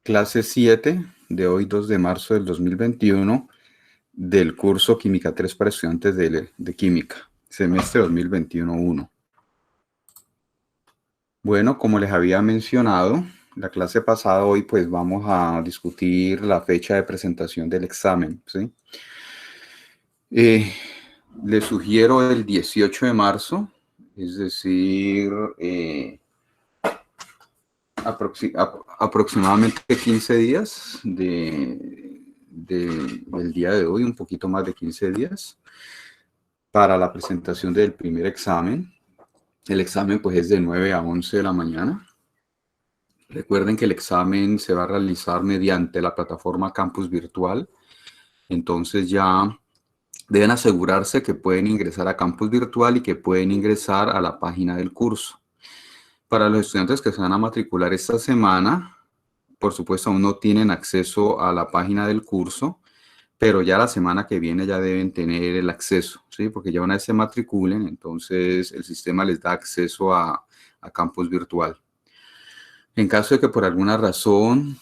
clase 7 de hoy, 2 de marzo del 2021, del curso Química 3 para estudiantes de Química, semestre 2021-1. Bueno, como les había mencionado, la clase pasada, hoy pues vamos a discutir la fecha de presentación del examen, ¿sí? Les sugiero el 18 de marzo, es decir, aproximadamente 15 días del día de hoy, un poquito más de 15 días, para la presentación del primer examen. El examen pues es de 9 a 11 de la mañana. Recuerden que el examen se va a realizar mediante la plataforma Campus Virtual. Entonces ya deben asegurarse que pueden ingresar a Campus Virtual y que pueden ingresar a la página del curso. Para los estudiantes que se van a matricular esta semana, por supuesto aún no tienen acceso a la página del curso, pero ya la semana que viene ya deben tener el acceso, ¿sí? Porque ya una vez se matriculen, entonces el sistema les da acceso a Campus Virtual. En caso de que por alguna razón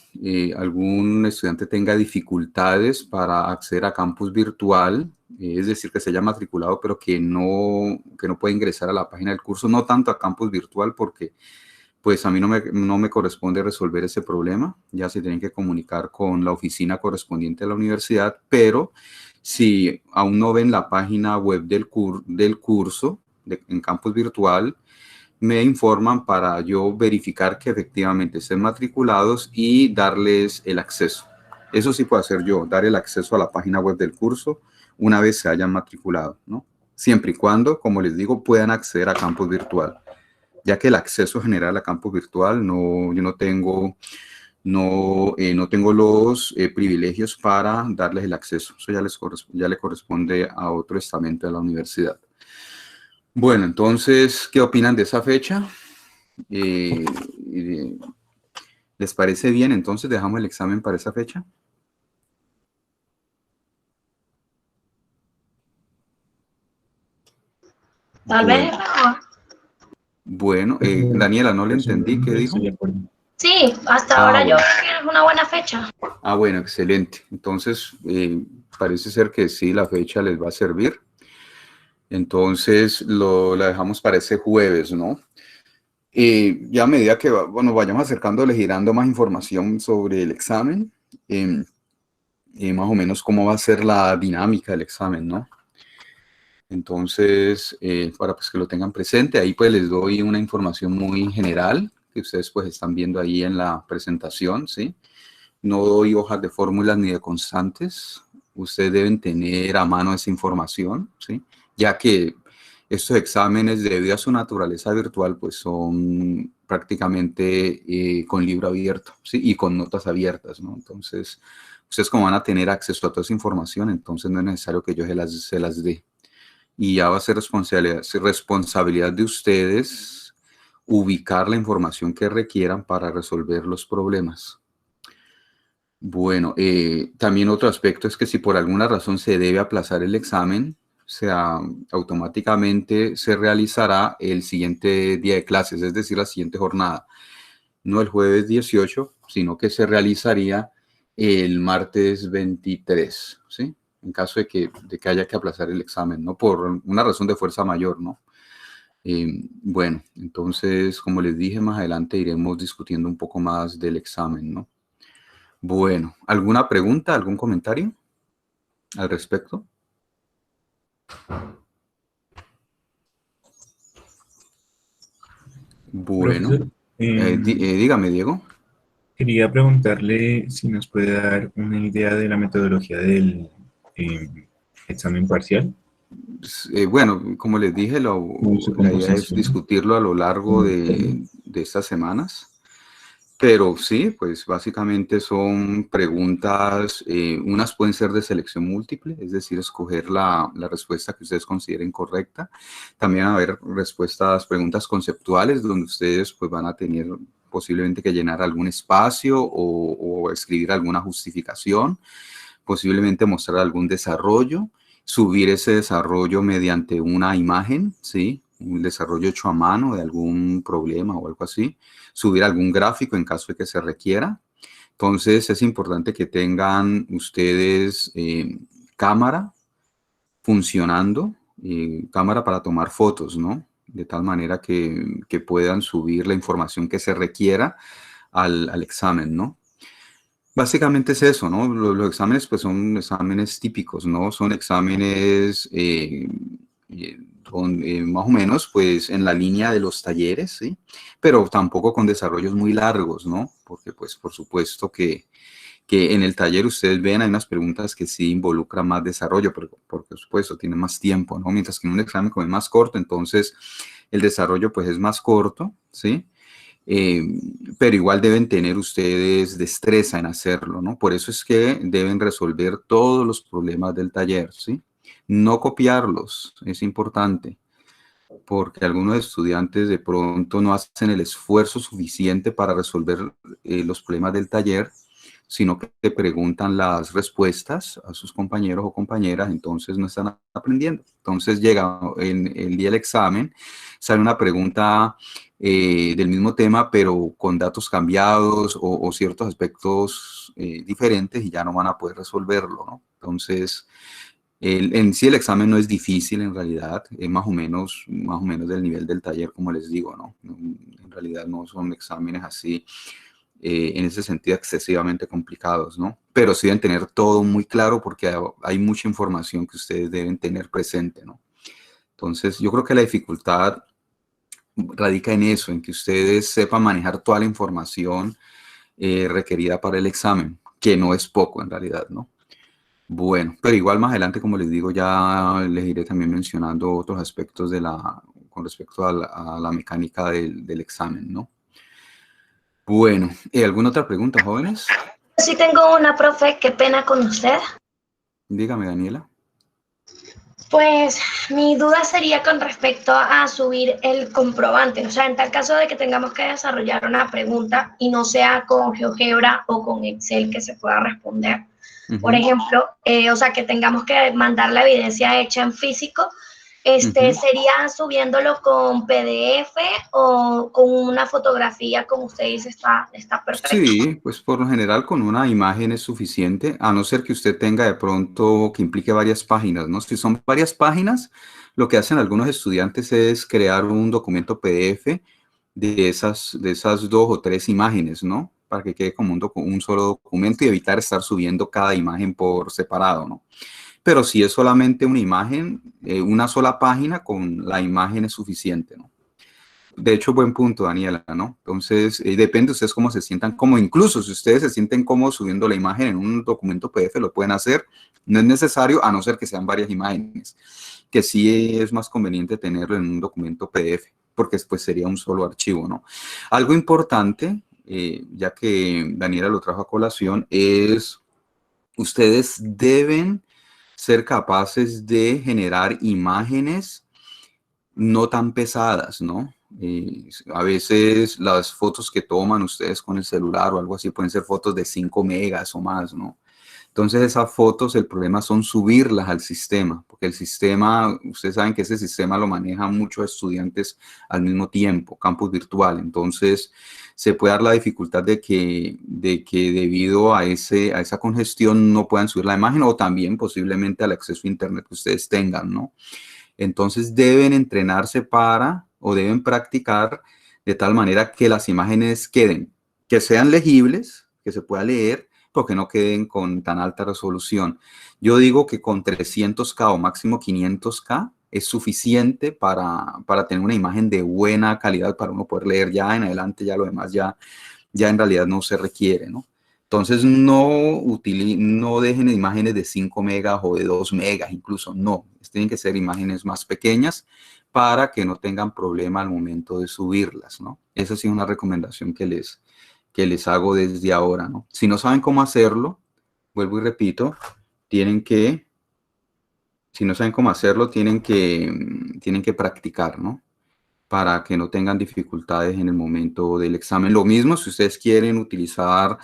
algún estudiante tenga dificultades para acceder a Campus Virtual, es decir, que se haya matriculado pero que no puede ingresar a la página del curso, no tanto a Campus Virtual porque pues a mí no me corresponde resolver ese problema, ya se tienen que comunicar con la oficina correspondiente de la universidad, pero si aún no ven la página web del curso en Campus Virtual, me informan para yo verificar que efectivamente estén matriculados y darles el acceso. Eso sí puedo hacer yo, dar el acceso a la página web del curso una vez se hayan matriculado, ¿no? Siempre y cuando, como les digo, puedan acceder a Campus Virtual, ya que el acceso general a Campus Virtual yo no tengo los privilegios para darles el acceso. Eso ya le corresponde a otro estamento de la universidad. Bueno, entonces, ¿qué opinan de esa fecha? ¿Les parece bien? Entonces, ¿dejamos el examen para esa fecha? Tal vez es mejor. Bueno, Daniela, no le entendí. ¿Qué dijo? Sí, hasta ahora yo creo que es una buena fecha. Ah, bueno, excelente. Entonces, parece ser que sí, la fecha les va a servir. Entonces, la dejamos para ese jueves, ¿no? Ya a medida que vayamos acercándoles y dando más información sobre el examen, más o menos cómo va a ser la dinámica del examen, ¿no? Entonces, para pues, que lo tengan presente, ahí pues les doy una información muy general que ustedes pues están viendo ahí en la presentación, ¿sí? No doy hojas de fórmulas ni de constantes. Ustedes deben tener a mano esa información, ¿sí? Ya que estos exámenes, debido a su naturaleza virtual, pues son prácticamente con libro abierto, ¿sí? Y con notas abiertas, ¿no? Entonces, ustedes como van a tener acceso a toda esa información, entonces no es necesario que yo se las dé. Y ya va a ser responsabilidad de ustedes ubicar la información que requieran para resolver los problemas. Bueno, también otro aspecto es que si por alguna razón se debe aplazar el examen, o sea, automáticamente se realizará el siguiente día de clases, es decir, la siguiente jornada. No el jueves 18, sino que se realizaría el martes 23, ¿sí? En caso de que haya que aplazar el examen, ¿no? Por una razón de fuerza mayor, ¿no? Bueno, entonces, como les dije, más adelante iremos discutiendo un poco más del examen, ¿no? Bueno, ¿alguna pregunta, algún comentario al respecto? Bueno, dígame, Diego. Quería preguntarle si nos puede dar una idea de la metodología del examen parcial. Bueno, como les dije, la idea es discutirlo a lo largo de estas semanas. Pero sí, pues básicamente son preguntas, unas pueden ser de selección múltiple, es decir, escoger la respuesta que ustedes consideren correcta. También va a haber preguntas conceptuales, donde ustedes pues van a tener posiblemente que llenar algún espacio o escribir alguna justificación, posiblemente mostrar algún desarrollo, subir ese desarrollo mediante una imagen, ¿sí? Un desarrollo hecho a mano de algún problema o algo así, subir algún gráfico en caso de que se requiera. Entonces, es importante que tengan ustedes cámara funcionando, cámara para tomar fotos, ¿no? De tal manera que puedan subir la información que se requiera al examen, ¿no? Básicamente es eso, ¿no? Los exámenes, pues, son exámenes típicos, ¿no? Son exámenes más o menos, pues, en la línea de los talleres, ¿sí? Pero tampoco con desarrollos muy largos, ¿no? Porque, pues, por supuesto que en el taller ustedes ven, hay unas preguntas que sí involucran más desarrollo, porque, por supuesto, tienen más tiempo, ¿no? Mientras que en un examen como es más corto, entonces el desarrollo, pues, es más corto, ¿sí? Eh, pero igual deben tener ustedes destreza en hacerlo, ¿no? Por eso es que deben resolver todos los problemas del taller, ¿sí? No copiarlos, es importante, porque algunos estudiantes de pronto no hacen el esfuerzo suficiente para resolver los problemas del taller, sino que preguntan las respuestas a sus compañeros o compañeras, entonces no están aprendiendo. Entonces llega en el día del examen, sale una pregunta del mismo tema, pero con datos cambiados o ciertos aspectos diferentes y ya no van a poder resolverlo, ¿no? Entonces, en sí el examen no es difícil en realidad, es más o menos del nivel del taller, como les digo, ¿no? En realidad no son exámenes así en ese sentido excesivamente complicados, ¿no? Pero sí deben tener todo muy claro porque hay mucha información que ustedes deben tener presente, ¿no? Entonces, yo creo que la dificultad radica en eso, en que ustedes sepan manejar toda la información requerida para el examen, que no es poco en realidad, ¿no? Bueno, pero igual más adelante, como les digo, ya les iré también mencionando otros aspectos con respecto a la mecánica del examen, ¿no? Bueno, ¿alguna otra pregunta, jóvenes? Sí tengo una, profe, qué pena con usted. Dígame, Daniela. Pues mi duda sería con respecto a subir el comprobante. O sea, en tal caso de que tengamos que desarrollar una pregunta y no sea con GeoGebra o con Excel que se pueda responder. Por ejemplo, o sea, que tengamos que mandar la evidencia hecha en físico, ¿sería subiéndolo con PDF o con una fotografía, como usted dice, está perfecto? Sí, pues por lo general con una imagen es suficiente, a no ser que usted tenga de pronto que implique varias páginas, ¿no? Si son varias páginas, lo que hacen algunos estudiantes es crear un documento PDF de esas 2 o 3 imágenes, ¿no? Para que quede como un solo documento y evitar estar subiendo cada imagen por separado, ¿no? Pero si es solamente una imagen, una sola página con la imagen es suficiente, ¿no? De hecho, buen punto, Daniela, ¿no? Entonces, depende de ustedes cómo se sientan, como incluso si ustedes se sienten cómodos subiendo la imagen en un documento PDF, lo pueden hacer. No es necesario, a no ser que sean varias imágenes, que sí es más conveniente tenerlo en un documento PDF, porque después sería un solo archivo, ¿no? Algo importante, ya que Daniela lo trajo a colación, es ustedes deben ser capaces de generar imágenes no tan pesadas, ¿no? A veces las fotos que toman ustedes con el celular o algo así pueden ser fotos de 5 megas o más, ¿no? Entonces esas fotos, el problema son subirlas al sistema, porque el sistema, ustedes saben que ese sistema lo manejan muchos estudiantes al mismo tiempo, campus virtual. Entonces se puede dar la dificultad de que debido a esa congestión no puedan subir la imagen o también posiblemente al acceso a internet que ustedes tengan, ¿no? Entonces deben entrenarse o deben practicar de tal manera que las imágenes que sean legibles, que se pueda leer, pero que no queden con tan alta resolución. Yo digo que con 300K o máximo 500K es suficiente para tener una imagen de buena calidad para uno poder leer ya en adelante, ya lo demás ya en realidad no se requiere, ¿no? Entonces no dejen imágenes de 5 megas o de 2 megas, incluso no. Tienen que ser imágenes más pequeñas para que no tengan problema al momento de subirlas, ¿no? Esa sí es una recomendación que les hago desde ahora, ¿no? Si no saben cómo hacerlo, vuelvo y repito, si no saben cómo hacerlo, tienen que practicar, ¿no? Para que no tengan dificultades en el momento del examen. Lo mismo si ustedes quieren utilizar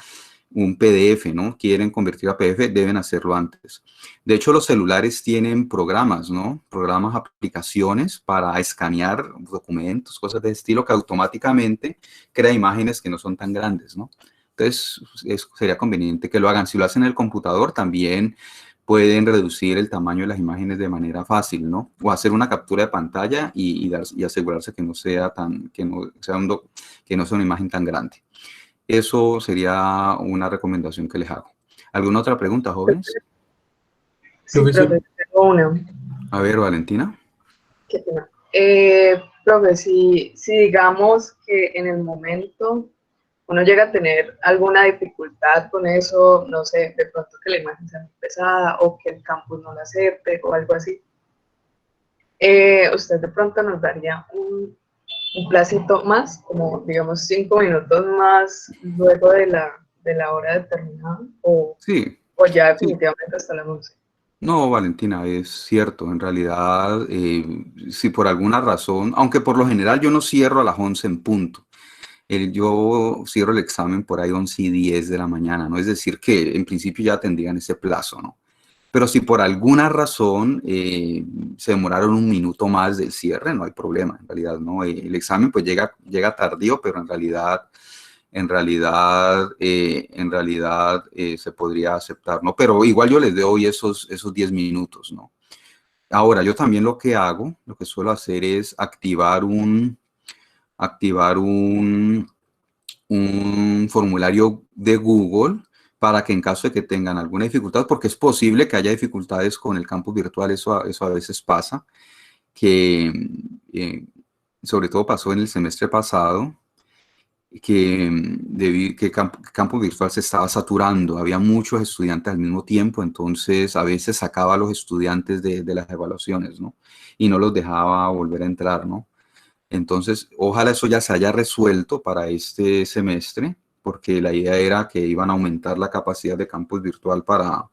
un PDF, ¿no? Quieren convertir a PDF, deben hacerlo antes. De hecho, los celulares tienen programas, ¿no? Programas, aplicaciones para escanear documentos, cosas de estilo que automáticamente crea imágenes que no son tan grandes, ¿no? Entonces, sería conveniente que lo hagan. Si lo hacen en el computador, también pueden reducir el tamaño de las imágenes de manera fácil, ¿no? O hacer una captura de pantalla y asegurarse que no sea que no sea una imagen tan grande. Eso sería una recomendación que les hago. ¿Alguna otra pregunta, jóvenes? Sí, profe, tengo una. A ver, Valentina. Qué pena. Profe, si digamos que en el momento uno llega a tener alguna dificultad con eso, no sé, de pronto que la imagen sea muy pesada o que el campus no la acepte o algo así, usted de pronto nos daría un placito más, como digamos 5 minutos más luego de la hora determinada Sí. o ya Sí. definitivamente hasta las 11. No, Valentina, es cierto. En realidad, si por alguna razón, aunque por lo general yo no cierro a las 11 en punto, yo cierro el examen por ahí 11:10 de la mañana, ¿no? Es decir, que en principio ya tendrían ese plazo, ¿no? Pero si por alguna razón se demoraron un minuto más del cierre, no hay problema, en realidad, ¿no? El examen pues llega tardío, pero en realidad se podría aceptar, ¿no? Pero igual yo les doy esos 10 minutos, ¿no? Ahora, yo también lo que suelo hacer es activar un formulario de Google para que en caso de que tengan alguna dificultad, porque es posible que haya dificultades con el campus virtual, eso a veces pasa, que sobre todo pasó en el semestre pasado, que campus virtual se estaba saturando, había muchos estudiantes al mismo tiempo, entonces a veces sacaba a los estudiantes de las evaluaciones, ¿no? Y no los dejaba volver a entrar, ¿no? Entonces, ojalá eso ya se haya resuelto para este semestre, porque la idea era que iban a aumentar la capacidad de campus virtual para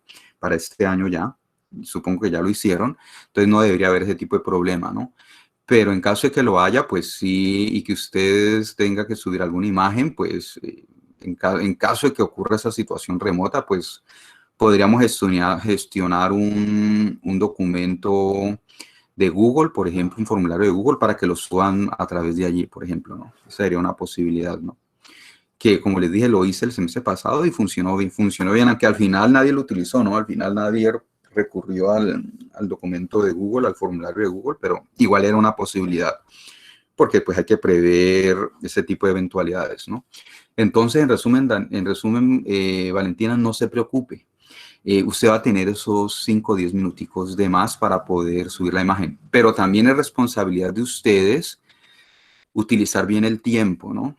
este año ya. Supongo que ya lo hicieron, entonces no debería haber ese tipo de problema, ¿no? Pero en caso de que lo haya, pues sí, y que ustedes tengan que subir alguna imagen, pues en caso de que ocurra esa situación remota, pues podríamos gestionar un documento de Google, por ejemplo, un formulario de Google para que lo suban a través de allí, por ejemplo, ¿no? Esa sería una posibilidad, ¿no? Que, como les dije, lo hice el semestre pasado y funcionó bien, aunque al final nadie lo utilizó, ¿no? Al final nadie recurrió al documento de Google, al formulario de Google, pero igual era una posibilidad, porque pues hay que prever ese tipo de eventualidades, ¿no? Entonces, en resumen, Valentina, no se preocupe. Usted va a tener esos 5 o 10 minuticos de más para poder subir la imagen, pero también es responsabilidad de ustedes utilizar bien el tiempo, ¿no?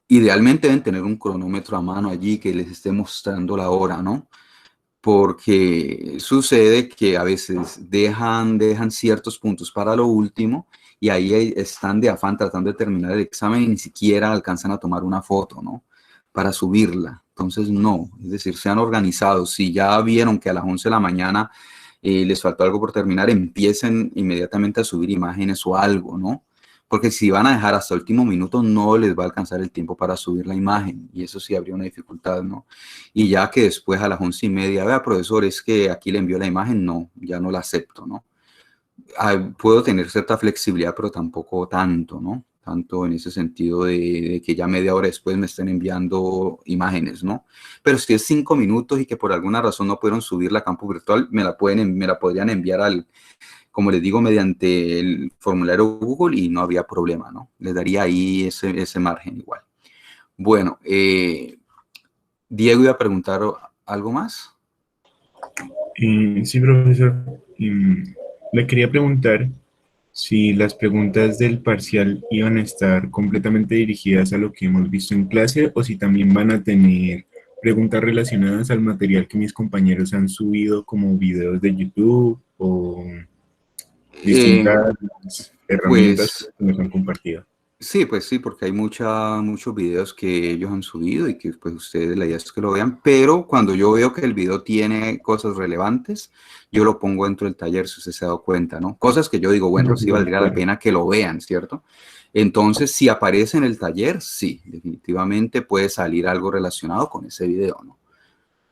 Idealmente deben tener un cronómetro a mano allí que les esté mostrando la hora, ¿no? Porque sucede que a veces dejan ciertos puntos para lo último y ahí están de afán tratando de terminar el examen y ni siquiera alcanzan a tomar una foto, ¿no? Para subirla. Entonces, no, es decir, sean organizados. Si ya vieron que a las 11 de la mañana les faltó algo por terminar, empiecen inmediatamente a subir imágenes o algo, ¿no? Porque si van a dejar hasta el último minuto, no les va a alcanzar el tiempo para subir la imagen. Y eso sí habría una dificultad, ¿no? Y ya que después a las 11:30, vea, profesor, es que aquí le envió la imagen, no, ya no la acepto, ¿no? Puedo tener cierta flexibilidad, pero tampoco tanto, ¿no? Tanto en ese sentido de que ya media hora después me estén enviando imágenes, ¿no? Pero si es 5 minutos y que por alguna razón no pudieron subir la campus virtual, me la podrían enviar como les digo, mediante el formulario Google y no había problema, ¿no? Les daría ahí ese margen igual. Bueno, Diego iba a preguntar algo más. Sí, profesor. Le quería preguntar si las preguntas del parcial iban a estar completamente dirigidas a lo que hemos visto en clase o si también van a tener preguntas relacionadas al material que mis compañeros han subido como videos de YouTube o distintas herramientas que nos han compartido. Sí, pues sí, porque hay muchos videos que ellos han subido y que pues ustedes la idea es que lo vean, pero cuando yo veo que el video tiene cosas relevantes, yo lo pongo dentro del taller, si usted se ha dado cuenta, ¿no? Cosas que yo digo, bueno, sí valdría la pena que lo vean, ¿cierto? Entonces, si aparece en el taller, sí, definitivamente puede salir algo relacionado con ese video, ¿no?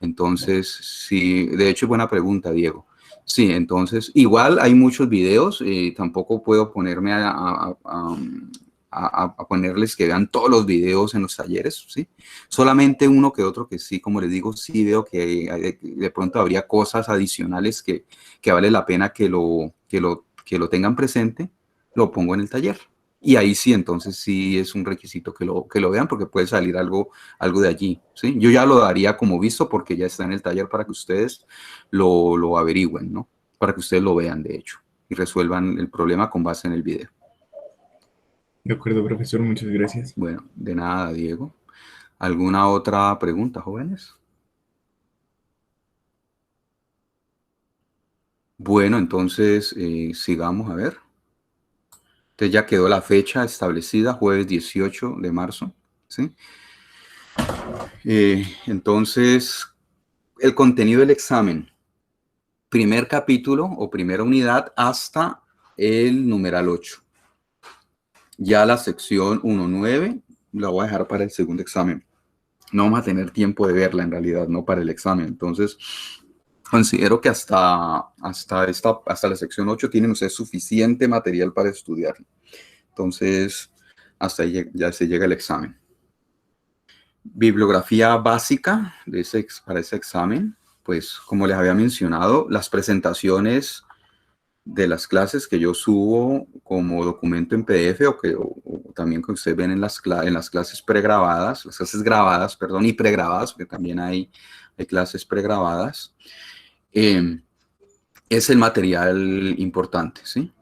Entonces, sí, de hecho, buena pregunta, Diego. Sí, entonces, igual hay muchos videos, tampoco puedo ponerme a a ponerles que vean todos los videos en los talleres, ¿sí? Solamente uno que otro que sí, como les digo, sí veo que de pronto habría cosas adicionales que vale la pena que lo tengan presente, lo pongo en el taller. Y ahí sí, entonces sí es un requisito que lo vean porque puede salir algo de allí, ¿sí? Yo ya lo daría como visto porque ya está en el taller para que ustedes lo averigüen, ¿no? Para que ustedes lo vean, de hecho, y resuelvan el problema con base en el video. De acuerdo, profesor, muchas gracias. Bueno, de nada, Diego. ¿Alguna otra pregunta, jóvenes? Bueno, entonces sigamos a ver. Entonces ya quedó la fecha establecida, jueves 18 de marzo, ¿sí? Entonces, el contenido del examen. Primer capítulo o primera unidad hasta el numeral 8. Ya la sección 1.9 la voy a dejar para el segundo examen. No vamos a tener tiempo de verla en realidad, no para el examen. Entonces, considero que hasta la sección 8 tienen ustedes suficiente material para estudiar. Entonces, hasta ahí ya se llega el examen. Bibliografía básica para ese examen. Pues, como les había mencionado, las presentaciones de las clases que yo subo como documento en PDF o también que ustedes ven en las clases pregrabadas, las clases grabadas, perdón, y pregrabadas, porque también hay clases pregrabadas, es el material importante, ¿sí?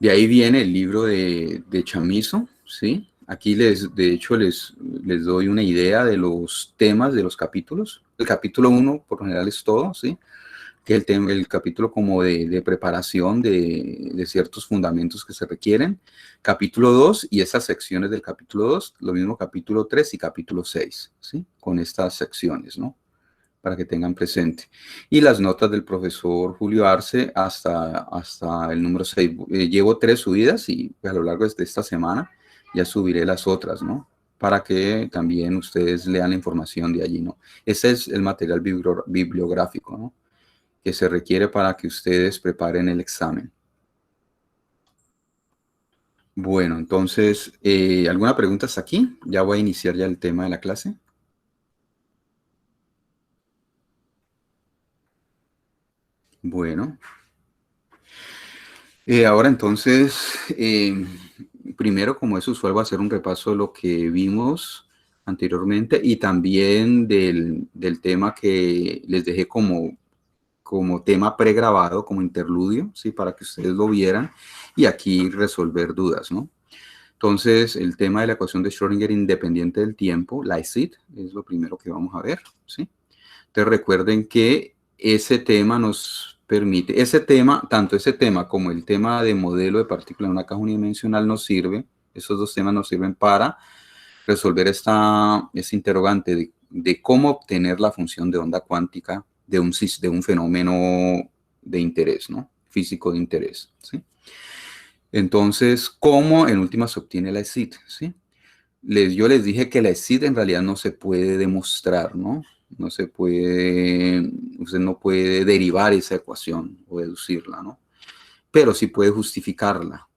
De ahí viene el libro de Chamizo, ¿sí? Aquí de hecho les doy una idea de los temas de los capítulos. El capítulo 1 por lo general es todo, ¿sí? Que el capítulo como de preparación de ciertos fundamentos que se requieren. Capítulo 2 y esas secciones del capítulo 2, lo mismo capítulo 3 y capítulo 6, ¿sí? Con estas secciones, ¿no? Para que tengan presente. Y las notas del profesor Julio Arce hasta el número 6. Llevo 3 subidas y a lo largo de esta semana ya subiré las otras, ¿no? Para que también ustedes lean la información de allí, ¿no? Ese es el material bibliográfico, ¿no? Que se requiere para que ustedes preparen el examen. Bueno, entonces, ¿alguna pregunta hasta aquí? Ya voy a iniciar ya el tema de la clase. Bueno. Ahora entonces, primero, como es usual, voy a hacer un repaso de lo que vimos anteriormente y también del tema que les dejé como tema pregrabado, como interludio, ¿sí? Para que ustedes lo vieran y aquí resolver dudas, ¿no? Entonces, el tema de la ecuación de Schrödinger independiente del tiempo, la ICID, es lo primero que vamos a ver, ¿sí? Entonces, recuerden que ese tema nos permite, tanto ese tema como el tema de modelo de partícula en una caja unidimensional nos sirve, esos dos temas nos sirven para resolver ese interrogante de cómo obtener la función de onda cuántica de un fenómeno de interés, ¿no? Físico de interés, ¿sí? Entonces, ¿cómo en última se obtiene la ECID? ¿Sí? Yo les dije que la ECID en realidad no se puede demostrar, ¿no? Usted no puede derivar esa ecuación o deducirla, ¿no? Pero sí puede justificarla,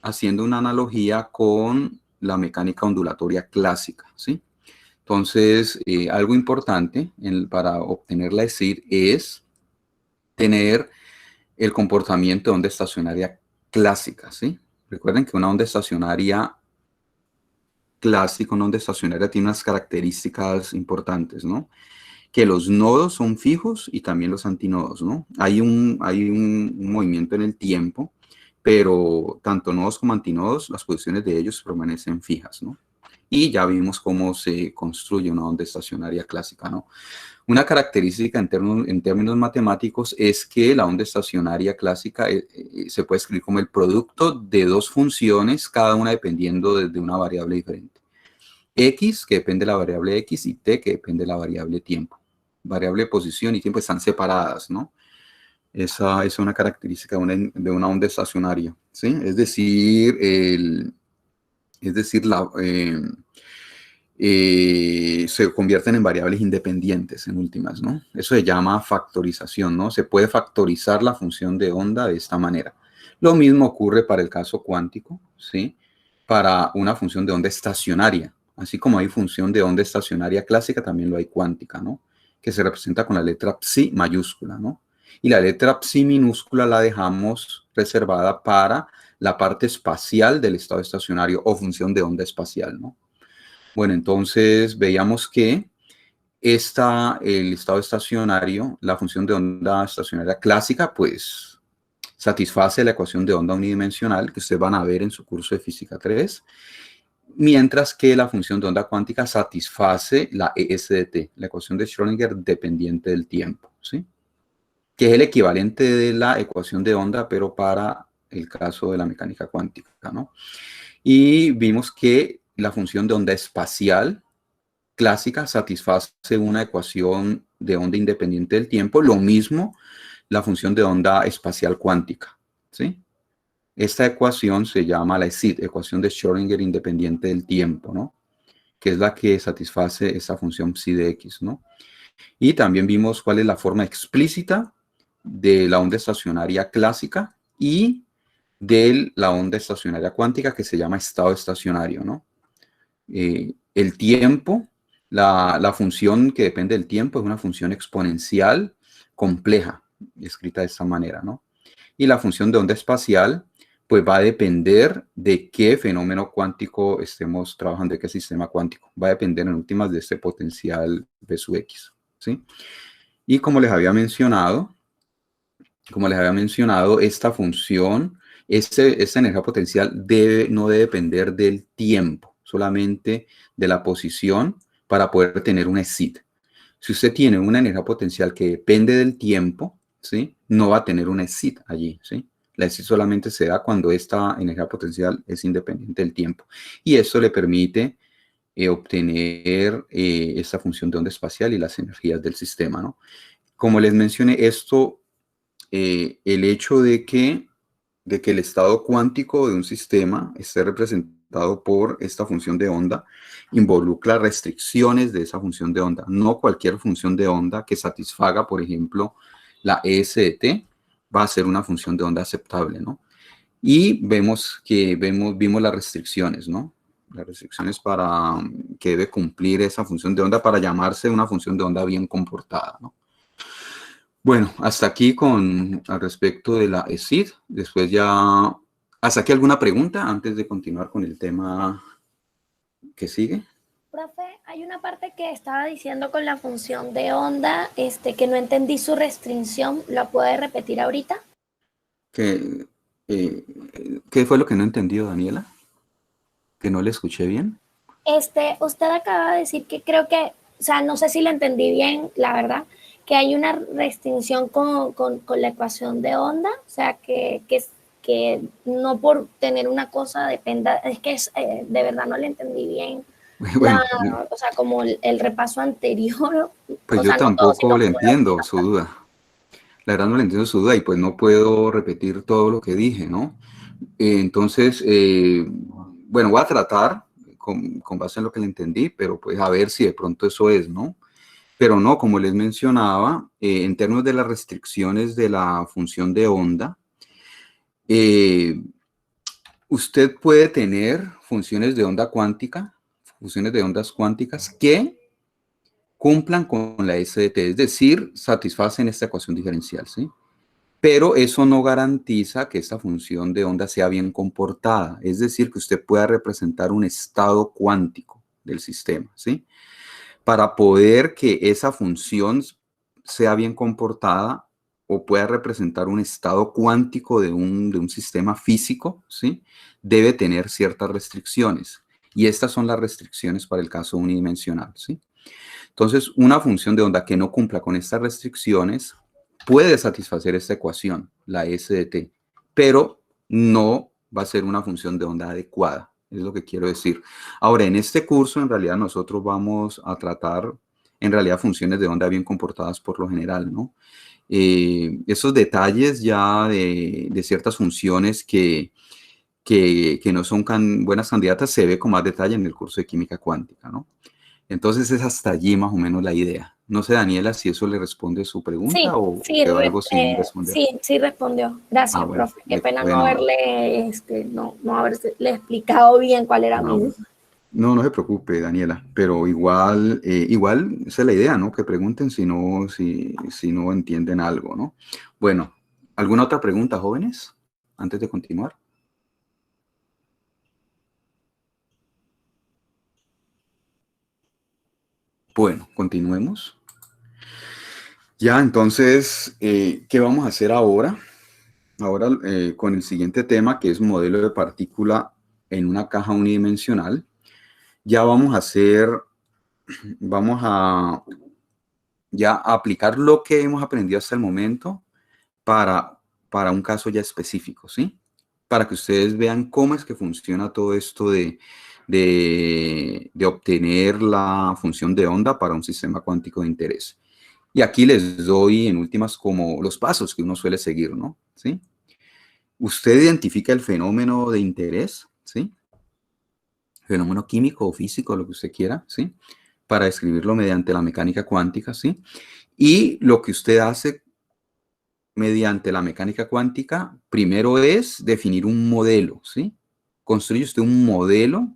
haciendo una analogía con la mecánica ondulatoria clásica, ¿sí? Entonces, algo importante para obtener la ECID es tener el comportamiento de onda estacionaria clásica, ¿sí? Recuerden que una onda estacionaria clásica, una onda estacionaria tiene unas características importantes, ¿no? Que los nodos son fijos y también los antinodos, ¿no? Hay un movimiento en el tiempo, pero tanto nodos como antinodos, las posiciones de ellos permanecen fijas, ¿no? Y ya vimos cómo se construye una onda estacionaria clásica, ¿no? Una característica en términos matemáticos es que la onda estacionaria clásica se puede escribir como el producto de dos funciones, cada una dependiendo de una variable diferente. X, que depende de la variable X, y T, que depende de la variable tiempo. Variable de posición y tiempo están separadas, ¿no? Esa es una característica de una onda estacionaria, ¿sí? Es decir, se convierten en variables independientes en últimas, ¿no? Eso se llama factorización, ¿no? Se puede factorizar la función de onda de esta manera. Lo mismo ocurre para el caso cuántico, ¿sí? para una función de onda estacionaria. Así como hay función de onda estacionaria clásica, también lo hay cuántica, ¿no? Que se representa con la letra psi mayúscula, ¿no? Y la letra psi minúscula la dejamos reservada para la parte espacial del estado estacionario o función de onda espacial, ¿no? Bueno, entonces veíamos que el estado estacionario, la función de onda estacionaria clásica, pues satisface la ecuación de onda unidimensional que ustedes van a ver en su curso de física 3, mientras que la función de onda cuántica satisface la ESDT, la ecuación de Schrödinger dependiente del tiempo, ¿sí? Que es el equivalente de la ecuación de onda, pero para el caso de la mecánica cuántica, ¿no? Y vimos que la función de onda espacial clásica satisface una ecuación de onda independiente del tiempo, lo mismo la función de onda espacial cuántica, ¿sí? Esta ecuación se llama la ESID, ecuación de Schrödinger independiente del tiempo, ¿no? Que es la que satisface esa función psi de x, ¿no? Y también vimos cuál es la forma explícita de la onda estacionaria clásica y de la onda estacionaria cuántica, que se llama estado estacionario, ¿no? El tiempo, la función que depende del tiempo es una función exponencial compleja, escrita de esta manera, ¿no? Y la función de onda espacial, pues va a depender de qué fenómeno cuántico estemos trabajando, de qué sistema cuántico. Va a depender en últimas de este potencial V sub x, ¿sí? Y como les había mencionado, esta función, esta energía potencial no debe depender del tiempo, solamente de la posición para poder tener una ESID. Si usted tiene una energía potencial que depende del tiempo, ¿sí? No va a tener una ESID allí, ¿sí? La ESID solamente se da cuando esta energía potencial es independiente del tiempo. Y eso le permite obtener esta función de onda espacial y las energías del sistema, ¿no? Como les mencioné, el hecho de que el estado cuántico de un sistema esté representado por esta función de onda involucra restricciones de esa función de onda. No cualquier función de onda que satisfaga, por ejemplo, la ESDT va a ser una función de onda aceptable, ¿no? Y vimos las restricciones, ¿no? Las restricciones para que debe cumplir esa función de onda para llamarse una función de onda bien comportada, ¿no? Bueno, hasta aquí al respecto de la ESID. Después ya, ¿hasta aquí alguna pregunta antes de continuar con el tema que sigue? Profe, hay una parte que estaba diciendo con la función de onda, que no entendí su restricción. ¿La puede repetir ahorita? ¿Qué fue lo que no entendió, Daniela? ¿Que no le escuché bien? Usted acaba de decir que creo que, o sea, no sé si lo entendí bien, la verdad, que hay una restricción con la ecuación de onda, o sea, que no por tener una cosa dependa, es que de verdad no le entendí bien, Bueno, o sea, como el repaso anterior. pues O yo sea, no todo, tampoco sino le como la entiendo última su parte. duda. La verdad no le entiendo su duda y pues no puedo repetir todo lo que dije, ¿no? Entonces, bueno, voy a tratar con base en lo que le entendí, pero pues a ver si de pronto eso es, ¿no? Pero no, como les mencionaba, en términos de las restricciones de la función de onda, usted puede tener funciones de onda cuántica, funciones de ondas cuánticas que cumplan con la SDT, es decir, satisfacen esta ecuación diferencial, ¿sí? Pero eso no garantiza que esta función de onda sea bien comportada, es decir, que usted pueda representar un estado cuántico del sistema, ¿sí? Para poder que esa función sea bien comportada o pueda representar un estado cuántico de un sistema físico, ¿sí? Debe tener ciertas restricciones. Y estas son las restricciones para el caso unidimensional, ¿sí? Entonces, una función de onda que no cumpla con estas restricciones puede satisfacer esta ecuación, la SDT, pero no va a ser una función de onda adecuada, es lo que quiero decir. Ahora, en este curso, en realidad, nosotros vamos a tratar, en realidad, funciones de onda bien comportadas por lo general, ¿no? Esos detalles ya de ciertas funciones que no son buenas candidatas se ve con más detalle en el curso de química cuántica, ¿no? Entonces es hasta allí más o menos la idea. No sé, Daniela, si eso le responde su pregunta Sí, o sí, quedó algo sin responder. sí respondió. Gracias, Bueno, profe. Qué pena no bueno, haberle, no haberle explicado bien cuál era mi no, duda. no se preocupe, Daniela, pero igual, igual esa es la idea, ¿no? Que pregunten si no entienden algo, ¿no? Bueno, ¿alguna otra pregunta, jóvenes, antes de continuar? Bueno, continuemos. Ya, entonces, ¿qué vamos a hacer ahora? Ahora, con el siguiente tema, que es modelo de partícula en una caja unidimensional, ya vamos a ya aplicar lo que hemos aprendido hasta el momento para, para un caso ya específico, ¿sí? Para que ustedes vean cómo es que funciona todo esto de obtener la función de onda para un sistema cuántico de interés. Y aquí les doy en últimas como los pasos que uno suele seguir, ¿no? ¿Sí? Usted identifica el fenómeno de interés, ¿sí? Fenómeno químico o físico, lo que usted quiera, ¿sí? Para describirlo mediante la mecánica cuántica, ¿sí? Y lo que usted hace mediante la mecánica cuántica, primero es definir un modelo, ¿sí? Construye usted un modelo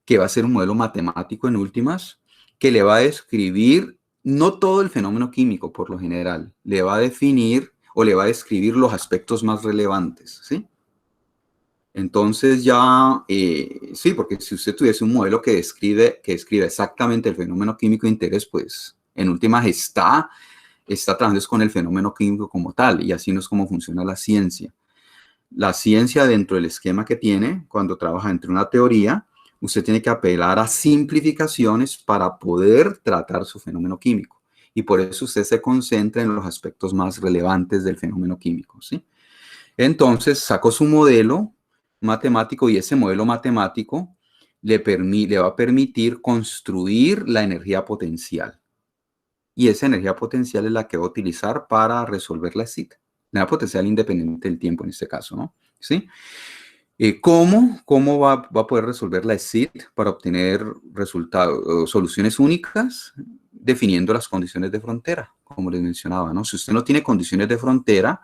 que va a ser un modelo matemático en últimas, que le va a describir no todo el fenómeno químico por lo general, le va a definir o le va a describir los aspectos más relevantes, ¿sí? Entonces ya, sí, porque si usted tuviese un modelo que describe exactamente el fenómeno químico de interés, pues en últimas está trabajando con el fenómeno químico como tal, y así no es como funciona la ciencia. La ciencia, dentro del esquema que tiene, cuando trabaja entre una teoría, usted tiene que apelar a simplificaciones para poder tratar su fenómeno químico. Y por eso usted se concentra en los aspectos más relevantes del fenómeno químico, ¿sí? Entonces, sacó su modelo matemático y ese modelo matemático le va a permitir construir la energía potencial. Y esa energía potencial es la que va a utilizar para resolver la cita. La energía potencial independiente del tiempo en este caso, ¿no? ¿Sí? ¿Cómo va a poder resolver la SIT para obtener resultados, soluciones únicas? Definiendo las condiciones de frontera, como les mencionaba, ¿no? Si usted no tiene condiciones de frontera,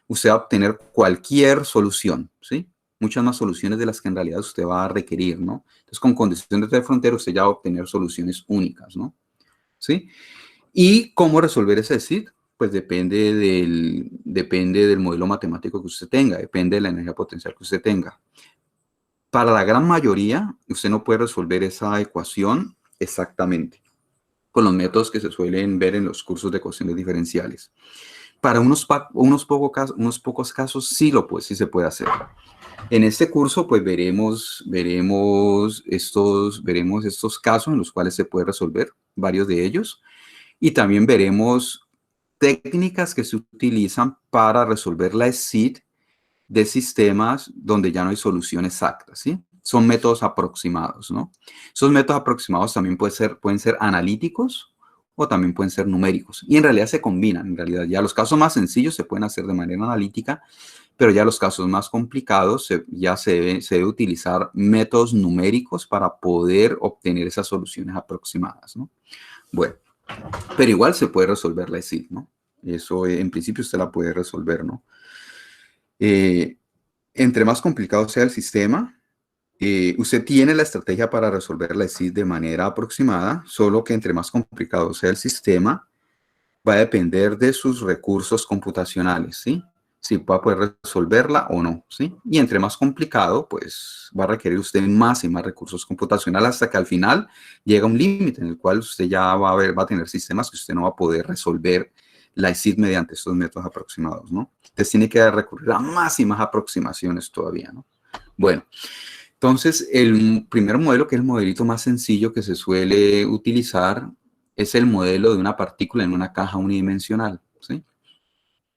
usted va a obtener cualquier solución, ¿sí? Muchas más soluciones de las que en realidad usted va a requerir, ¿no? Entonces, con condiciones de frontera, usted ya va a obtener soluciones únicas, ¿no? ¿Sí? ¿Y cómo resolver ese SID? Pues depende del modelo matemático que usted tenga, depende de la energía potencial que usted tenga. Para la gran mayoría, usted no puede resolver esa ecuación exactamente con los métodos que se suelen ver en los cursos de ecuaciones diferenciales. Para unos pocos casos sí se puede hacer. En este curso, pues veremos estos casos en los cuales se puede resolver, varios de ellos, y también veremos técnicas que se utilizan para resolver la SID de sistemas donde ya no hay solución exacta, ¿sí? Son métodos aproximados, ¿no? Esos métodos aproximados también pueden ser analíticos o también pueden ser numéricos. Y en realidad se combinan, en realidad. Ya los casos más sencillos se pueden hacer de manera analítica, pero ya los casos más complicados se debe utilizar métodos numéricos para poder obtener esas soluciones aproximadas, ¿no? Bueno, pero igual se puede resolver la SID, ¿no? Eso en principio usted la puede resolver, ¿no? Entre más complicado sea el sistema, usted tiene la estrategia para resolver la SID de manera aproximada, solo que entre más complicado sea el sistema, va a depender de sus recursos computacionales, ¿sí? Si va a poder resolverla o no, ¿sí? Y entre más complicado, pues va a requerir usted más y más recursos computacionales hasta que al final llega un límite en el cual usted ya va a tener sistemas que usted no va a poder resolver la SID mediante estos métodos aproximados, ¿no? Entonces tiene que recurrir a más y más aproximaciones todavía, ¿no? Bueno, entonces el primer modelo, que es el modelito más sencillo que se suele utilizar, es el modelo de una partícula en una caja unidimensional, ¿sí?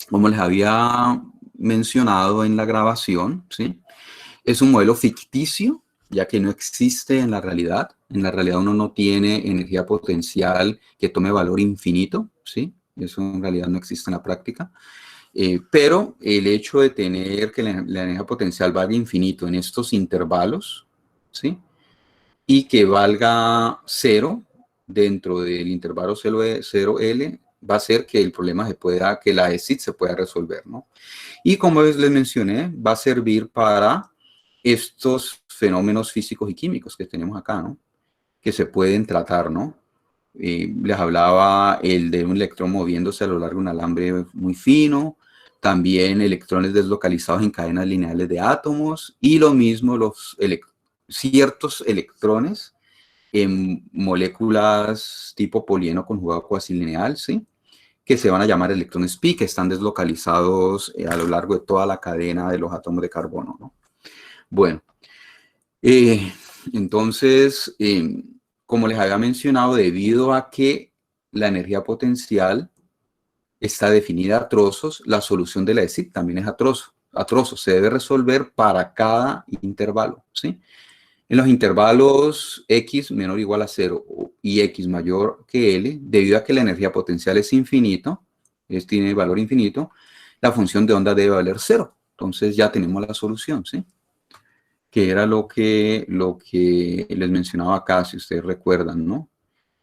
Como les había mencionado en la grabación, ¿sí? Es un modelo ficticio, ya que no existe en la realidad. En la realidad uno no tiene energía potencial que tome valor infinito, ¿sí? Eso en realidad no existe en la práctica. Pero el hecho de tener que la energía potencial valga infinito en estos intervalos, ¿sí? y que valga 0 dentro del intervalo 0L, va a hacer que el problema que la EXIT se pueda resolver, ¿no? Y como les mencioné, va a servir para estos fenómenos físicos y químicos que tenemos acá, ¿no? Que se pueden tratar, ¿no? Les hablaba el de un electrón moviéndose a lo largo de un alambre muy fino, también electrones deslocalizados en cadenas lineales de átomos, y lo mismo ciertos electrones en moléculas tipo polieno conjugado cuasi lineal, ¿sí? Que se van a llamar electrones pi, que están deslocalizados a lo largo de toda la cadena de los átomos de carbono, ¿no? Bueno, entonces, como les había mencionado, debido a que la energía potencial está definida a trozos, la solución de la EXIT también es a trozos. Se debe resolver para cada intervalo, ¿sí? En los intervalos x menor o igual a 0 y x mayor que L, debido a que la energía potencial es infinito, tiene valor infinito, la función de onda debe valer 0. Entonces ya tenemos la solución, ¿sí? Que era lo que les mencionaba acá, si ustedes recuerdan, ¿no?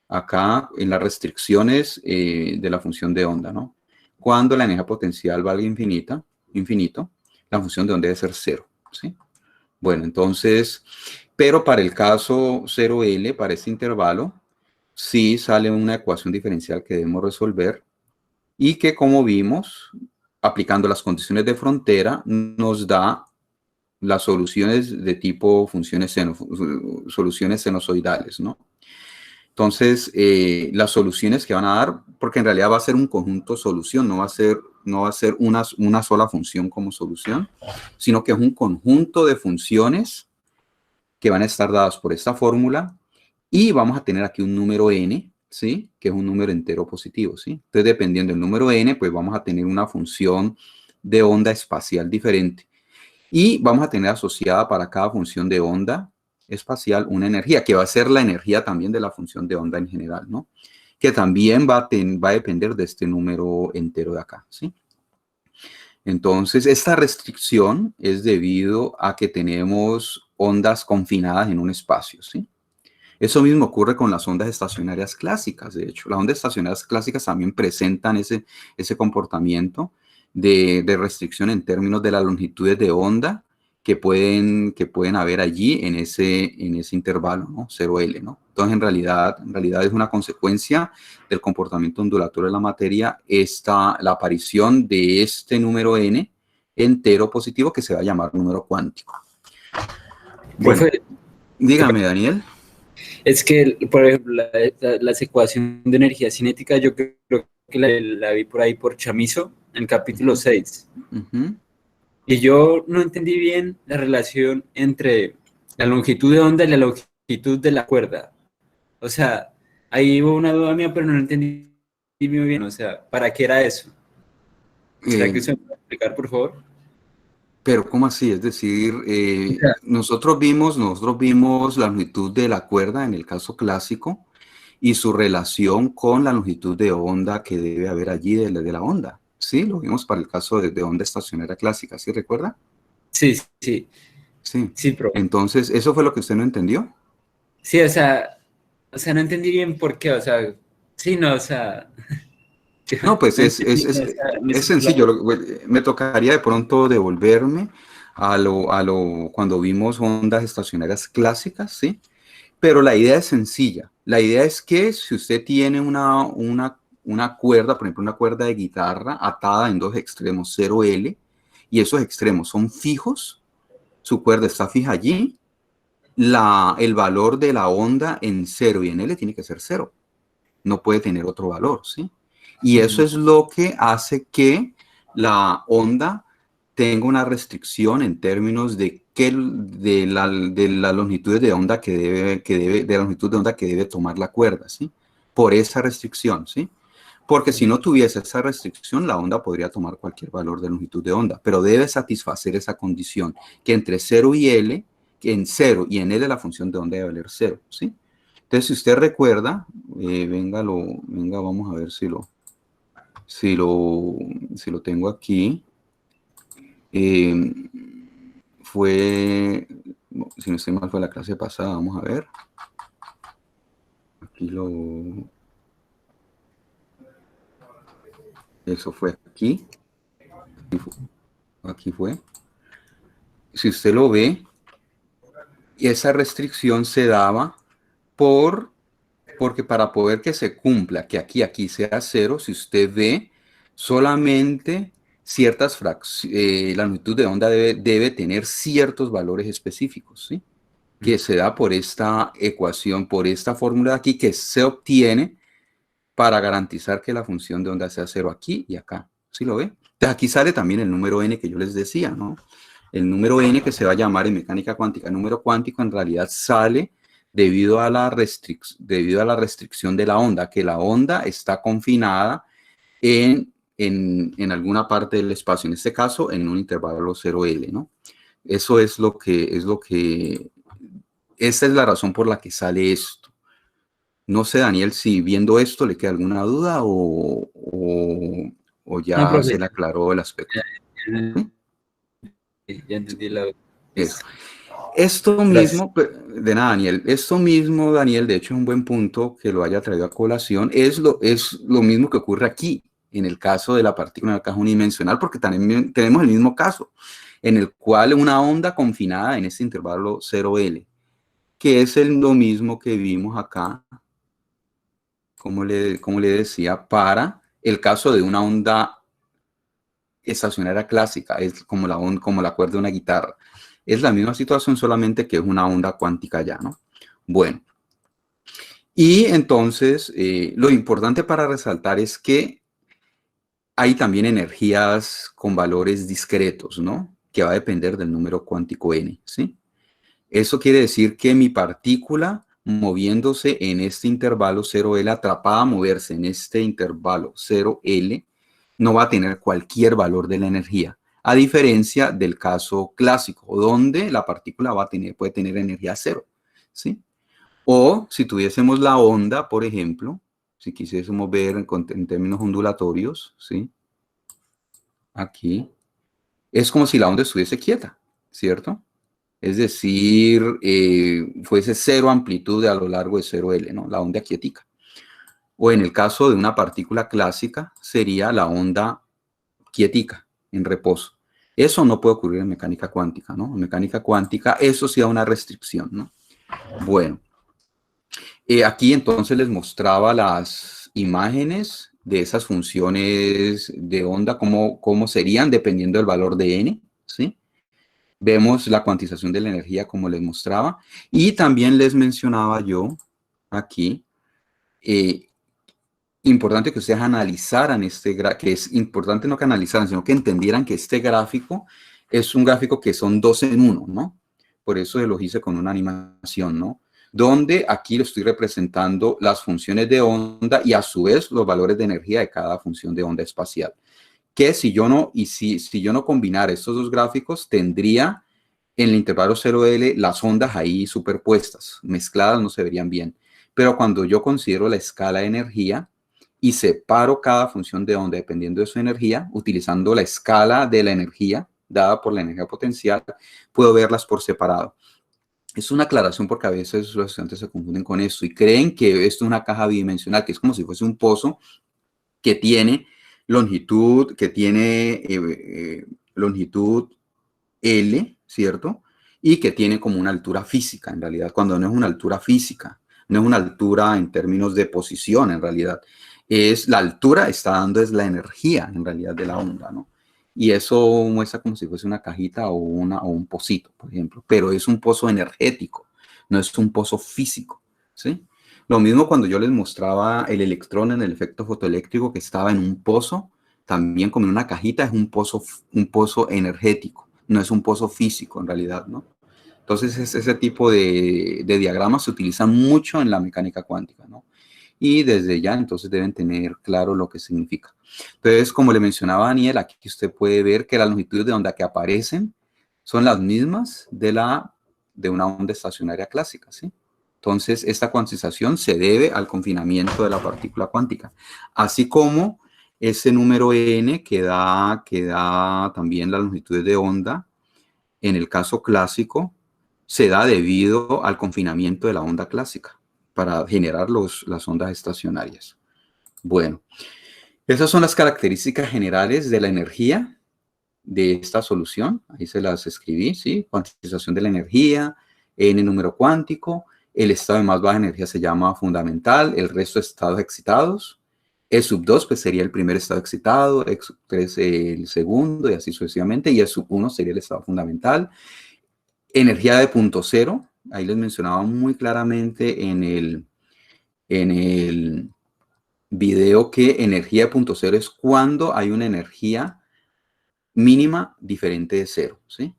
Acá en las restricciones de la función de onda, ¿no? Cuando la energía potencial valga infinito, la función de onda debe ser 0, ¿sí? Bueno, entonces, pero para el caso 0L, para este intervalo, sí sale una ecuación diferencial que debemos resolver y que, como vimos, aplicando las condiciones de frontera, nos da las soluciones de tipo soluciones sinusoidales, ¿no? Entonces, las soluciones que van a dar, porque en realidad va a ser un conjunto solución, no va a ser una sola función como solución, sino que es un conjunto de funciones que van a estar dadas por esta fórmula y vamos a tener aquí un número n, ¿sí? Que es un número entero positivo, ¿sí? Entonces, dependiendo del número n, pues vamos a tener una función de onda espacial diferente. Y vamos a tener asociada para cada función de onda espacial una energía, que va a ser la energía también de la función de onda en general, ¿no? Que también va a depender de este número entero de acá, ¿sí? Entonces, esta restricción es debido a que tenemos ondas confinadas en un espacio, ¿sí? Eso mismo ocurre con las ondas estacionarias clásicas, de hecho. Las ondas estacionarias clásicas también presentan ese comportamiento de restricción en términos de las longitudes de onda que pueden haber allí en ese intervalo, ¿no? 0L, ¿no? Entonces, en realidad es una consecuencia del comportamiento ondulatorio de la materia la aparición de este número n entero positivo que se va a llamar número cuántico. Bueno, Profe, dígame, Daniel. es que, por ejemplo, las ecuaciones de energía cinética, yo creo que la vi por ahí por Chamizo, en el capítulo 6. Y yo no entendí bien la relación entre la longitud de onda y la longitud de la cuerda. O sea, ahí hubo una duda mía, pero no lo entendí muy bien. O sea, ¿para qué era eso? ¿Será que usted me puede explicar, por favor? Pero ¿cómo así? Es decir, nosotros vimos la longitud de la cuerda en el caso clásico y su relación con la longitud de onda que debe haber allí de la onda. Sí, lo vimos para el caso de onda estacionaria clásica, ¿sí recuerda? Sí, sí. Sí. Sí, profe. Entonces, ¿eso fue lo que usted no entendió? Sí, o sea, no entendí bien por qué, o sea, sí, no, o sea... No, pues no es entendí, o sea, sencillo. Me tocaría de pronto devolverme cuando vimos ondas estacionarias clásicas, ¿sí? Pero la idea es sencilla. La idea es que si usted tiene una cuerda, por ejemplo, una cuerda de guitarra atada en dos extremos 0L, y esos extremos son fijos, su cuerda está fija allí, el valor de la onda en 0 y en L tiene que ser 0. No puede tener otro valor, ¿sí? Y eso es lo que hace que la onda tenga una restricción en términos de la longitud de onda de la longitud de onda que debe tomar la cuerda, ¿sí? Por esa restricción, ¿sí? Porque si no tuviese esa restricción, la onda podría tomar cualquier valor de longitud de onda, pero debe satisfacer esa condición, que entre 0 y L, que en 0 y en L la función de onda debe valer 0, ¿sí? Entonces, si usted recuerda, venga, vamos a ver si lo tengo aquí. si no estoy mal fue la clase pasada, vamos a ver. Aquí eso fue aquí. Aquí fue. Si usted lo ve, esa restricción se daba porque para poder que se cumpla, que aquí sea 0, si usted ve, solamente ciertas fracciones, la longitud de onda debe tener ciertos valores específicos, ¿sí? Que se da por esta ecuación, por esta fórmula de aquí, que se obtiene para garantizar que la función de onda sea 0 aquí y acá. ¿Sí lo ve? Entonces aquí sale también el número n que yo les decía, ¿no? El número n que se va a llamar en mecánica cuántica, el número cuántico en realidad sale debido a la restricción de la onda, que la onda está confinada en alguna parte del espacio, en este caso en un intervalo 0L, ¿no? Eso es esa es la razón por la que sale esto. No sé, Daniel, si viendo esto le queda alguna duda o ya No, profe, se le aclaró el aspecto. ya entendí la... Eso. Esto mismo, de nada, Daniel, esto mismo, Daniel, de hecho es un buen punto que lo haya traído a colación, es lo mismo que ocurre aquí, en el caso de la partícula en la caja unidimensional, porque también tenemos el mismo caso, en el cual una onda confinada en este intervalo 0L, que es lo mismo que vimos acá, como le decía, para el caso de una onda estacionaria clásica, es como la cuerda de una guitarra. Es la misma situación, solamente que es una onda cuántica ya, ¿no? Bueno. Y entonces, lo importante para resaltar es que hay también energías con valores discretos, ¿no? Que va a depender del número cuántico n, ¿sí? Eso quiere decir que mi partícula moviéndose en este intervalo 0L, atrapada a moverse en este intervalo 0L, no va a tener cualquier valor de la energía, a diferencia del caso clásico, donde la partícula puede tener energía cero, ¿sí? O si tuviésemos la onda, por ejemplo, si quisiésemos ver en términos ondulatorios, ¿sí? Aquí, es como si la onda estuviese quieta, ¿cierto? Es decir, fuese cero amplitud a lo largo de 0L, ¿no? La onda quietica. O en el caso de una partícula clásica, sería la onda quietica, en reposo. Eso no puede ocurrir en mecánica cuántica, ¿no? En mecánica cuántica, eso sí da una restricción, ¿no? Bueno, aquí entonces les mostraba las imágenes de esas funciones de onda, cómo serían dependiendo del valor de n, ¿sí? Vemos la cuantización de la energía como les mostraba. Y también les mencionaba yo aquí, importante que ustedes analizaran que es importante no que analizaran, sino que entendieran que este gráfico es un gráfico que son 2 en 1, ¿no? Por eso lo hice con una animación, ¿no? Donde aquí lo estoy representando las funciones de onda y a su vez los valores de energía de cada función de onda espacial. Que si yo no combinara estos dos gráficos, tendría en el intervalo 0L las ondas ahí superpuestas, mezcladas, no se verían bien. Pero cuando yo considero la escala de energía y separo cada función de onda dependiendo de su energía, utilizando la escala de la energía dada por la energía potencial, puedo verlas por separado. Es una aclaración porque a veces los estudiantes se confunden con esto y creen que esto es una caja bidimensional, que es como si fuese un pozo que tiene longitud, longitud L, ¿cierto? Y que tiene como una altura física, en realidad, cuando no es una altura física, no es una altura en términos de posición, en realidad. Es la altura, está dando es la energía, en realidad, de la onda, ¿no? Y eso muestra como si fuese una cajita o un pocito, por ejemplo, pero es un pozo energético, no es un pozo físico, ¿sí? Lo mismo cuando yo les mostraba el electrón en el efecto fotoeléctrico que estaba en un pozo, también como en una cajita, es un pozo energético, no es un pozo físico en realidad, ¿no? Entonces ese tipo de diagramas se utilizan mucho en la mecánica cuántica, ¿no? Y desde ya entonces deben tener claro lo que significa. Entonces, como le mencionaba Daniel, aquí usted puede ver que las longitudes de onda que aparecen son las mismas de una onda estacionaria clásica, ¿sí? Entonces, esta cuantización se debe al confinamiento de la partícula cuántica, así como ese número n que da también las longitudes de onda en el caso clásico se da debido al confinamiento de la onda clásica para generar las ondas estacionarias. Bueno, esas son las características generales de la energía de esta solución. Ahí se las escribí, ¿sí? Cuantización de la energía, n número cuántico, el estado de más baja energía se llama fundamental, el resto de estados excitados. E sub 2 pues sería el primer estado excitado, E sub 3 el segundo y así sucesivamente, y E sub 1 sería el estado fundamental. Energía de punto cero, ahí les mencionaba muy claramente en el video que energía de punto cero es cuando hay una energía mínima diferente de cero, ¿sí?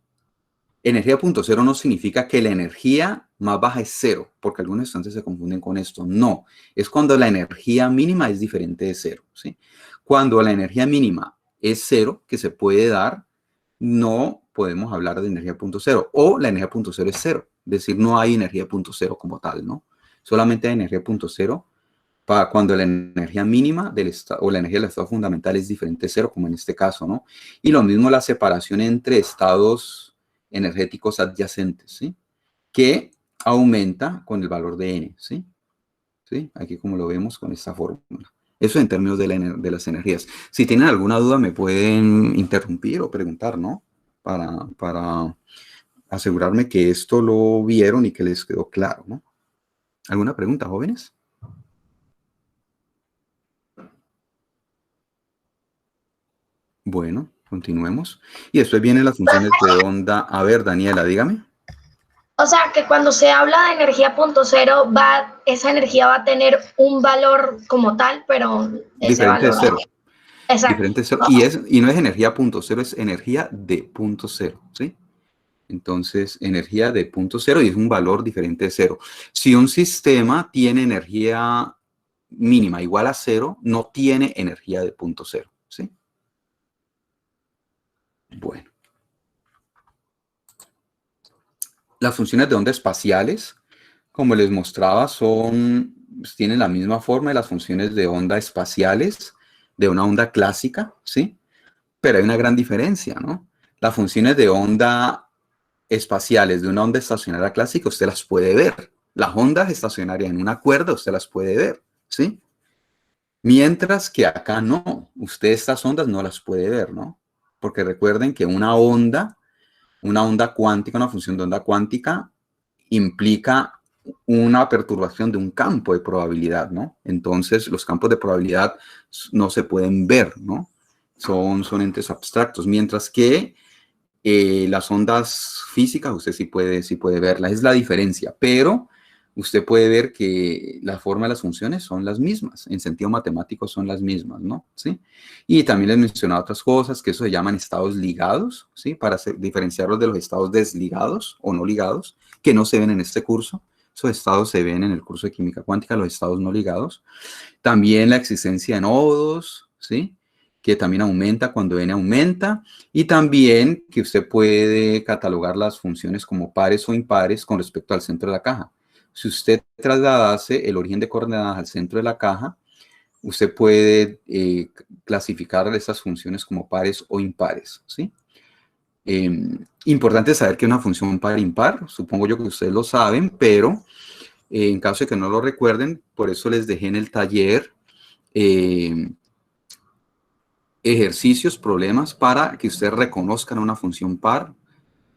Energía de punto cero no significa que la energía más baja es cero, porque algunos estudiantes se confunden con esto. No, es cuando la energía mínima es diferente de cero, ¿sí? Cuando la energía mínima es cero, que se puede dar, no podemos hablar de energía de punto cero, o la energía de punto cero es cero, es decir, no hay energía de punto cero como tal, ¿no? Solamente hay energía de punto cero para cuando la energía mínima del estado o la energía del estado fundamental es diferente de cero, como en este caso, ¿no? Y lo mismo la separación entre estados energéticos adyacentes, ¿sí? Que aumenta con el valor de n, ¿sí? ¿Sí? Aquí como lo vemos con esta fórmula. Eso en términos de las energías. Si tienen alguna duda me pueden interrumpir o preguntar, ¿no? Para asegurarme que esto lo vieron y que les quedó claro, ¿no? ¿Alguna pregunta, jóvenes? Bueno, continuemos. Y después vienen las funciones de onda. A ver, Daniela, dígame. O sea, que cuando se habla de energía punto cero, esa energía va a tener un valor como tal, pero ese diferente valor... de cero. Exacto. Diferente de cero. Y no es energía punto cero, es energía de punto cero, ¿sí? Entonces, energía de punto cero y es un valor diferente de cero. Si un sistema tiene energía mínima igual a cero, no tiene energía de punto cero, ¿sí? Bueno. Las funciones de onda espaciales, como les mostraba, tienen la misma forma de las funciones de onda espaciales, de una onda clásica, ¿sí? Pero hay una gran diferencia, ¿no? Las funciones de onda espaciales de una onda estacionaria clásica, usted las puede ver. Las ondas estacionarias en una cuerda, usted las puede ver, ¿sí? Mientras que acá no, usted estas ondas no las puede ver, ¿no? Porque recuerden que una onda cuántica, una función de onda cuántica, implica una perturbación de un campo de probabilidad, ¿no? Entonces, los campos de probabilidad no se pueden ver, ¿no? Son entes abstractos, mientras que las ondas físicas usted sí puede verlas, es la diferencia, pero usted puede ver que la forma de las funciones son las mismas, en sentido matemático son las mismas, ¿no? ¿Sí? Y también les mencionaba otras cosas, que eso se llaman estados ligados, ¿sí? Para diferenciarlos de los estados desligados o no ligados, que no se ven en este curso. Esos estados se ven en el curso de química cuántica, los estados no ligados. También la existencia de nodos, ¿sí? Que también aumenta cuando n aumenta, y también que usted puede catalogar las funciones como pares o impares con respecto al centro de la caja. Si usted trasladase el origen de coordenadas al centro de la caja, usted puede clasificar esas funciones como pares o impares, ¿sí? Importante saber que una función par-impar, supongo yo que ustedes lo saben, pero en caso de que no lo recuerden, por eso les dejé en el taller ejercicios, problemas para que ustedes reconozcan una función par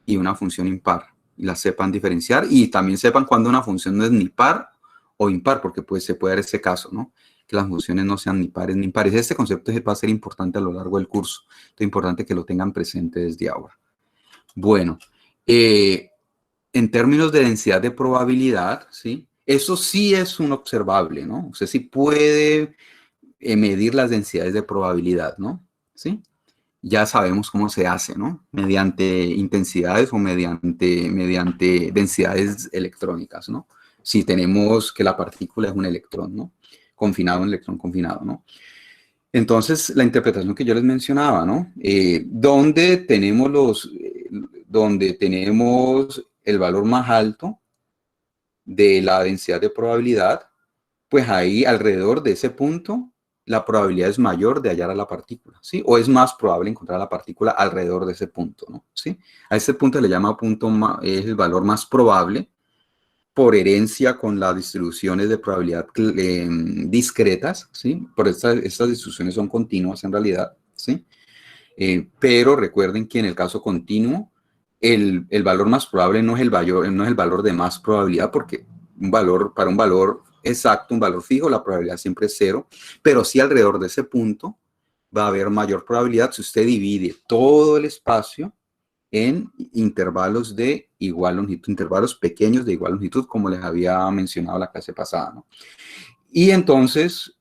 y una función impar y las sepan diferenciar y también sepan cuando una función no es ni par o impar, porque pues se puede dar ese caso, ¿no? Que las funciones no sean ni pares ni impares. Este concepto va a ser importante a lo largo del curso. Es importante que lo tengan presente desde ahora. Bueno, en términos de densidad de probabilidad, ¿sí? Eso sí es un observable, ¿no? Usted sí puede medir las densidades de probabilidad, ¿no? ¿Sí? Ya sabemos cómo se hace, ¿no? Mediante intensidades o mediante densidades electrónicas, ¿no? Si tenemos que la partícula es un electrón, ¿no? Confinado, un electrón confinado, ¿no? Entonces, la interpretación que yo les mencionaba, ¿no? Donde tenemos el valor más alto de la densidad de probabilidad, pues ahí alrededor de ese punto la probabilidad es mayor de hallar a la partícula, ¿sí? O es más probable encontrar a la partícula alrededor de ese punto, ¿no? ¿Sí? A este punto se le llama es el valor más probable por herencia con las distribuciones de probabilidad discretas, ¿sí? Por estas distribuciones son continuas en realidad, ¿sí? Pero recuerden que en el caso continuo, el valor más probable no es el valor de más probabilidad, porque para un valor exacto, un valor fijo, la probabilidad siempre es 0, pero sí alrededor de ese punto va a haber mayor probabilidad si usted divide todo el espacio en intervalos de igual longitud, intervalos pequeños de igual longitud, como les había mencionado la clase pasada, ¿no? Y entonces,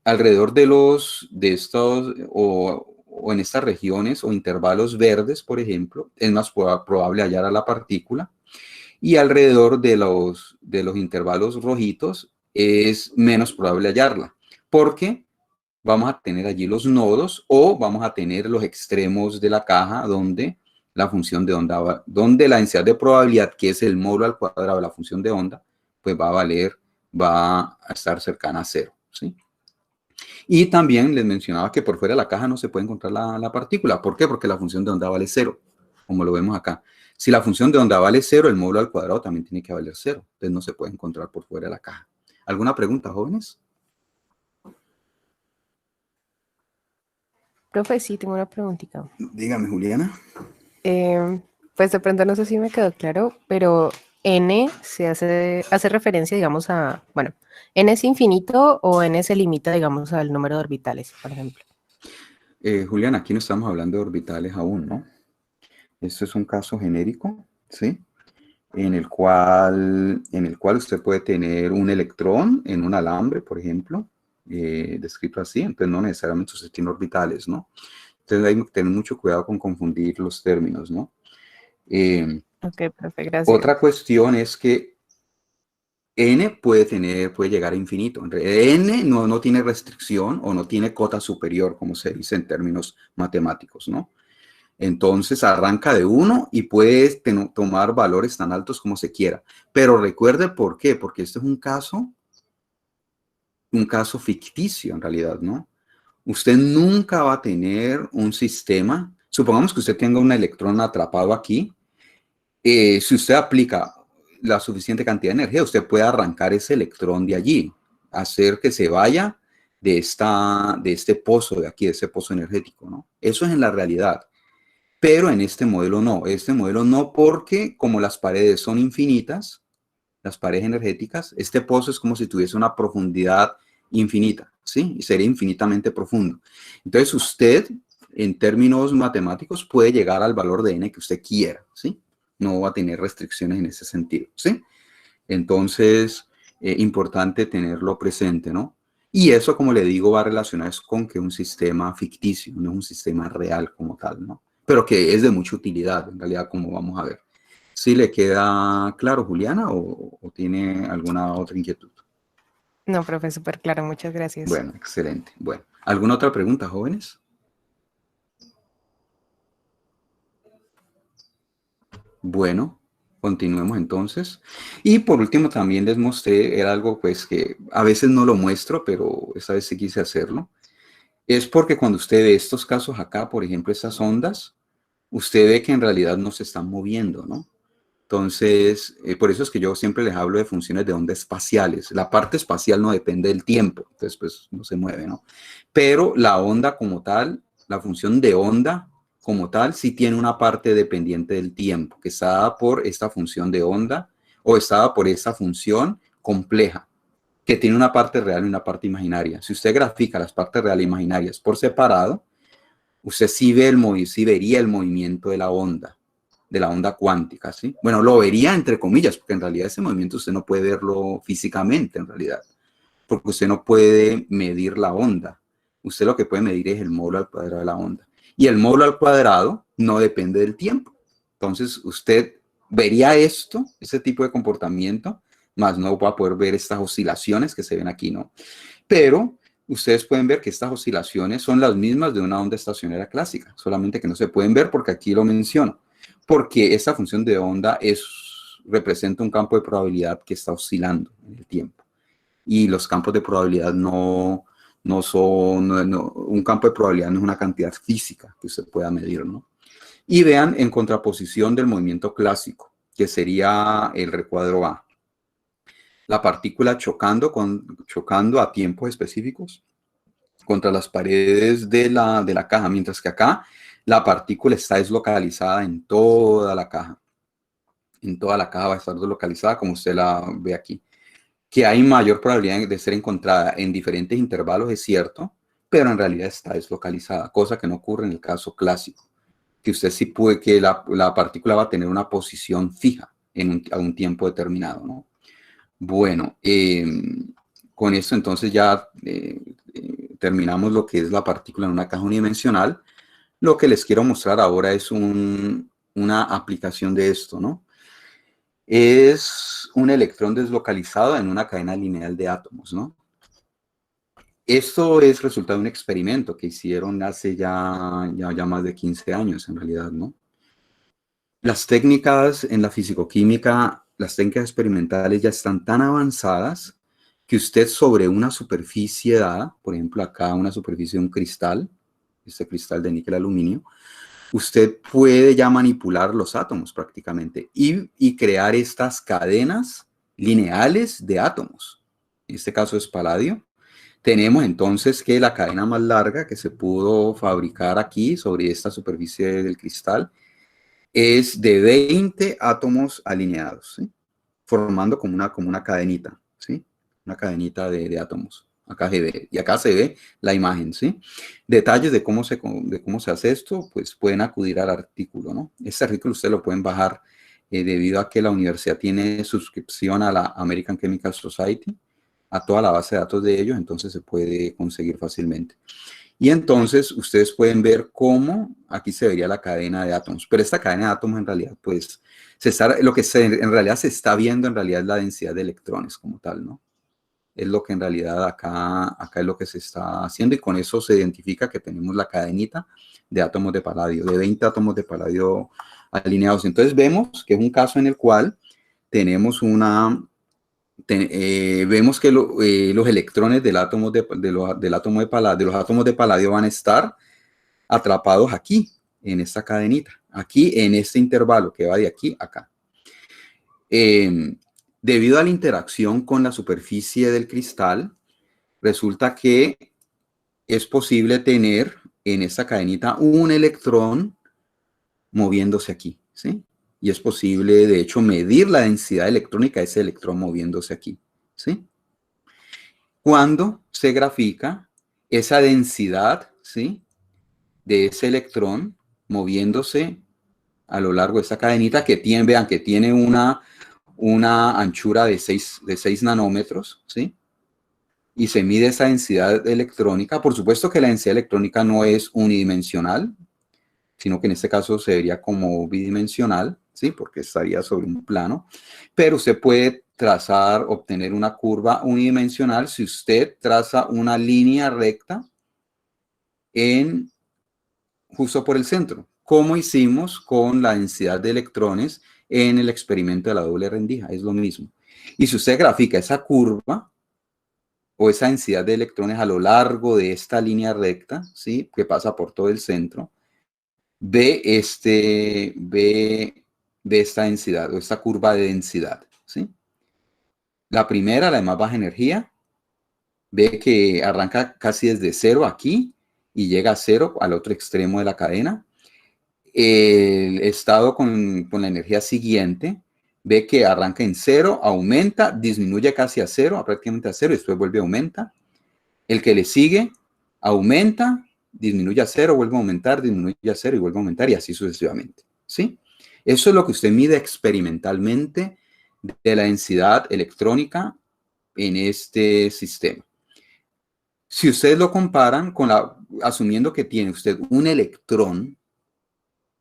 alrededor de estos, o en estas regiones o intervalos verdes, por ejemplo, es más probable hallar a la partícula, y alrededor de los intervalos rojitos es menos probable hallarla, porque vamos a tener allí los nodos o vamos a tener los extremos de la caja donde la función de onda, donde la densidad de probabilidad, que es el módulo al cuadrado de la función de onda, pues va a estar cercana a 0, ¿sí? Y también les mencionaba que por fuera de la caja no se puede encontrar la partícula. ¿Por qué? Porque la función de onda vale 0, como lo vemos acá. Si la función de onda vale 0, el módulo al cuadrado también tiene que valer 0. Entonces no se puede encontrar por fuera de la caja. ¿Alguna pregunta, jóvenes? Profe, sí, tengo una preguntita. Dígame, Juliana. Pues de pronto no sé si me quedó claro, pero n se hace referencia, digamos, bueno, n es infinito o n se limita, digamos, al número de orbitales, por ejemplo. Juliana, aquí no estamos hablando de orbitales aún, ¿no? Esto es un caso genérico, ¿sí? En el cual usted puede tener un electrón en un alambre, por ejemplo, descrito así, entonces no necesariamente usted tiene orbitales, ¿no? Entonces hay que tener mucho cuidado con confundir los términos, ¿no? Ok, profe, gracias. Otra cuestión es que n puede llegar a infinito. N no tiene restricción o no tiene cota superior, como se dice en términos matemáticos, ¿no? Entonces arranca de 1 y puede tomar valores tan altos como se quiera. Pero recuerde por qué, porque este es un caso ficticio en realidad, ¿no? Usted nunca va a tener un sistema, supongamos que usted tenga un electrón atrapado aquí, si usted aplica la suficiente cantidad de energía, usted puede arrancar ese electrón de allí, hacer que se vaya de este pozo de aquí, de ese pozo energético, ¿no? Eso es en la realidad. Pero en este modelo no, porque como las paredes son infinitas, las paredes energéticas, este pozo es como si tuviese una profundidad infinita, ¿sí? Y sería infinitamente profundo. Entonces usted, en términos matemáticos, puede llegar al valor de n que usted quiera, ¿sí? No va a tener restricciones en ese sentido, ¿sí? Entonces, importante tenerlo presente, ¿no? Y eso, como le digo, va relacionado con que es un sistema ficticio, no es un sistema real como tal, ¿no? Pero que es de mucha utilidad, en realidad, como vamos a ver. ¿Sí le queda claro, Juliana, o tiene alguna otra inquietud? No, profe, súper claro, muchas gracias. Bueno, excelente. Bueno, ¿alguna otra pregunta, jóvenes? Bueno, continuemos entonces. Y por último también les mostré, era algo pues que a veces no lo muestro, pero esta vez sí quise hacerlo. Es porque cuando usted ve estos casos acá, por ejemplo, estas ondas, usted ve que en realidad no se están moviendo, ¿no? Entonces, por eso es que yo siempre les hablo de funciones de onda espaciales. La parte espacial no depende del tiempo, entonces pues no se mueve, ¿no? Pero la onda como tal, la función de onda como tal, sí tiene una parte dependiente del tiempo, que está dada por esta función de onda o está dada por esta función compleja, que tiene una parte real y una parte imaginaria. Si usted grafica las partes reales e imaginarias por separado, usted sí vería el movimiento de la onda cuántica, ¿sí? Bueno, lo vería entre comillas, porque en realidad ese movimiento usted no puede verlo físicamente, en realidad, porque usted no puede medir la onda. Usted lo que puede medir es el módulo al cuadrado de la onda. Y el módulo al cuadrado no depende del tiempo. Entonces, usted vería ese tipo de comportamiento, más no va a poder ver estas oscilaciones que se ven aquí, ¿no? Pero ustedes pueden ver que estas oscilaciones son las mismas de una onda estacionaria clásica, solamente que no se pueden ver porque aquí lo menciono. Porque esta función de onda representa un campo de probabilidad que está oscilando en el tiempo. Y los campos de probabilidad no No son, un campo de probabilidad no es una cantidad física que usted pueda medir, ¿no? Y vean en contraposición del movimiento clásico, que sería el recuadro A. La partícula chocando a tiempos específicos contra las paredes de la caja, mientras que acá la partícula está deslocalizada en toda la caja. En toda la caja va a estar deslocalizada, como usted la ve aquí. Que hay mayor probabilidad de ser encontrada en diferentes intervalos, es cierto, pero en realidad está deslocalizada, cosa que no ocurre en el caso clásico, que usted sí puede, que la partícula va a tener una posición fija a un tiempo determinado, ¿no? Bueno, con esto entonces ya terminamos lo que es la partícula en una caja unidimensional. Lo que les quiero mostrar ahora es una aplicación de esto, ¿no? Es un electrón deslocalizado en una cadena lineal de átomos, ¿no? Esto es resultado de un experimento que hicieron hace ya más de 15 años, en realidad, ¿no? Las técnicas en la fisicoquímica, las técnicas experimentales ya están tan avanzadas que usted sobre una superficie dada, por ejemplo, acá una superficie de un cristal, este cristal de níquel aluminio, usted puede ya manipular los átomos prácticamente y crear estas cadenas lineales de átomos. En este caso es paladio. Tenemos entonces que la cadena más larga que se pudo fabricar aquí sobre esta superficie del cristal es de 20 átomos alineados, ¿sí? Formando como una cadenita, ¿sí? Una cadenita de átomos. Acá se ve, y acá se ve la imagen, ¿sí? Detalles de cómo se hace esto, pues pueden acudir al artículo, ¿no? Este artículo ustedes lo pueden bajar debido a que la universidad tiene suscripción a la American Chemical Society, a toda la base de datos de ellos, entonces se puede conseguir fácilmente. Y entonces ustedes pueden ver cómo aquí se vería la cadena de átomos. Pero esta cadena de átomos en realidad, pues, en realidad se está viendo en realidad es la densidad de electrones como tal, ¿no? Es lo que en realidad acá es lo que se está haciendo y con eso se identifica que tenemos la cadenita de átomos de paladio, de 20 átomos de paladio alineados. Entonces vemos que es un caso en el cual tenemos vemos que los electrones de los átomos de paladio van a estar atrapados aquí, en esta cadenita, aquí en este intervalo que va de aquí a acá. Debido a la interacción con la superficie del cristal, resulta que es posible tener en esta cadenita un electrón moviéndose aquí, ¿sí? Y es posible, de hecho, medir la densidad electrónica de ese electrón moviéndose aquí, ¿sí? Cuando se grafica esa densidad, ¿sí? De ese electrón moviéndose a lo largo de esta cadenita que tiene, vean, que tiene una anchura de 6 nanómetros, ¿sí? Y se mide esa densidad electrónica. Por supuesto que la densidad electrónica no es unidimensional, sino que en este caso se vería como bidimensional, ¿sí? Porque estaría sobre un plano. Pero usted puede obtener una curva unidimensional si usted traza una línea recta justo por el centro, como hicimos con la densidad de electrones en el experimento de la doble rendija, es lo mismo. Y si usted grafica esa curva o esa densidad de electrones a lo largo de esta línea recta, ¿sí? Que pasa por todo el centro, ve esta densidad o esta curva de densidad, ¿sí? La primera, la de más baja energía, ve que arranca casi desde 0 aquí y llega a 0 al otro extremo de la cadena. El estado con la energía siguiente, ve que arranca en 0, aumenta, disminuye casi a 0, prácticamente a 0, y después vuelve a aumentar. El que le sigue, aumenta, disminuye a 0, vuelve a aumentar, disminuye a 0 y vuelve a aumentar, y así sucesivamente, ¿sí? Eso es lo que usted mide experimentalmente de la densidad electrónica en este sistema. Si ustedes lo comparan asumiendo que tiene usted un electrón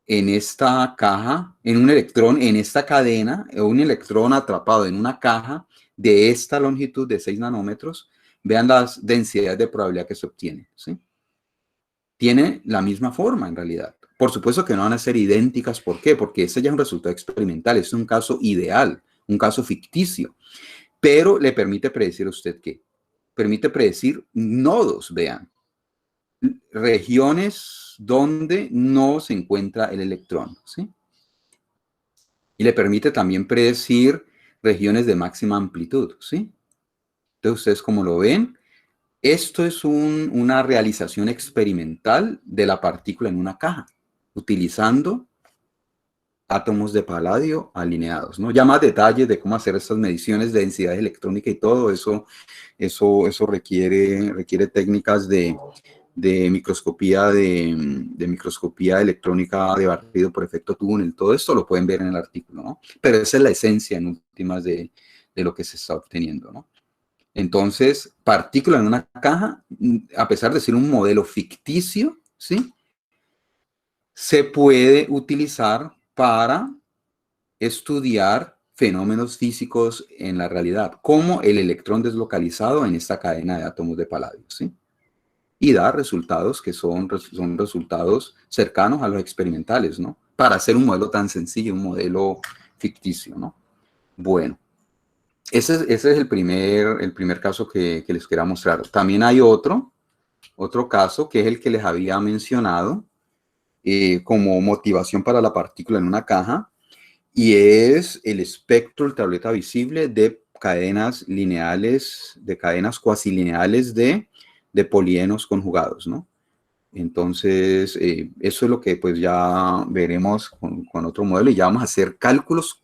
en esta caja, en esta cadena, o un electrón atrapado en una caja de esta longitud de 6 nanómetros, vean las densidades de probabilidad que se obtienen, ¿sí? Tiene la misma forma en realidad. Por supuesto que no van a ser idénticas. ¿Por qué? Porque este ya es un resultado experimental, es un caso ideal, un caso ficticio, pero le permite predecir a usted qué. permite predecir nodos, vean, regiones donde no se encuentra el electrón, ¿sí? Y le permite también predecir regiones de máxima amplitud, ¿sí? Entonces, ustedes como lo ven, esto es una realización experimental de la partícula en una caja, utilizando átomos de paladio alineados, ¿no? Ya más detalles de cómo hacer estas mediciones de densidad electrónica y todo eso requiere técnicas de microscopía de microscopía electrónica de barrido por efecto túnel. Todo esto lo pueden ver en el artículo, ¿no? Pero esa es la esencia en últimas de lo que se está obteniendo, ¿no? Entonces, partícula en una caja, a pesar de ser un modelo ficticio, ¿sí? Se puede utilizar para estudiar fenómenos físicos en la realidad, como el electrón deslocalizado en esta cadena de átomos de paladio, ¿sí? Y da resultados que son resultados cercanos a los experimentales, ¿no? Para hacer un modelo tan sencillo, un modelo ficticio, ¿no? Bueno, ese es el primer caso que les quería mostrar. También hay otro caso, que es el que les había mencionado como motivación para la partícula en una caja, y es el espectro ultravioleta visible de cadenas lineales, de cadenas cuasilineales de polienos conjugados, ¿no? Entonces, eso es lo que pues ya veremos con otro modelo, y ya vamos a hacer cálculos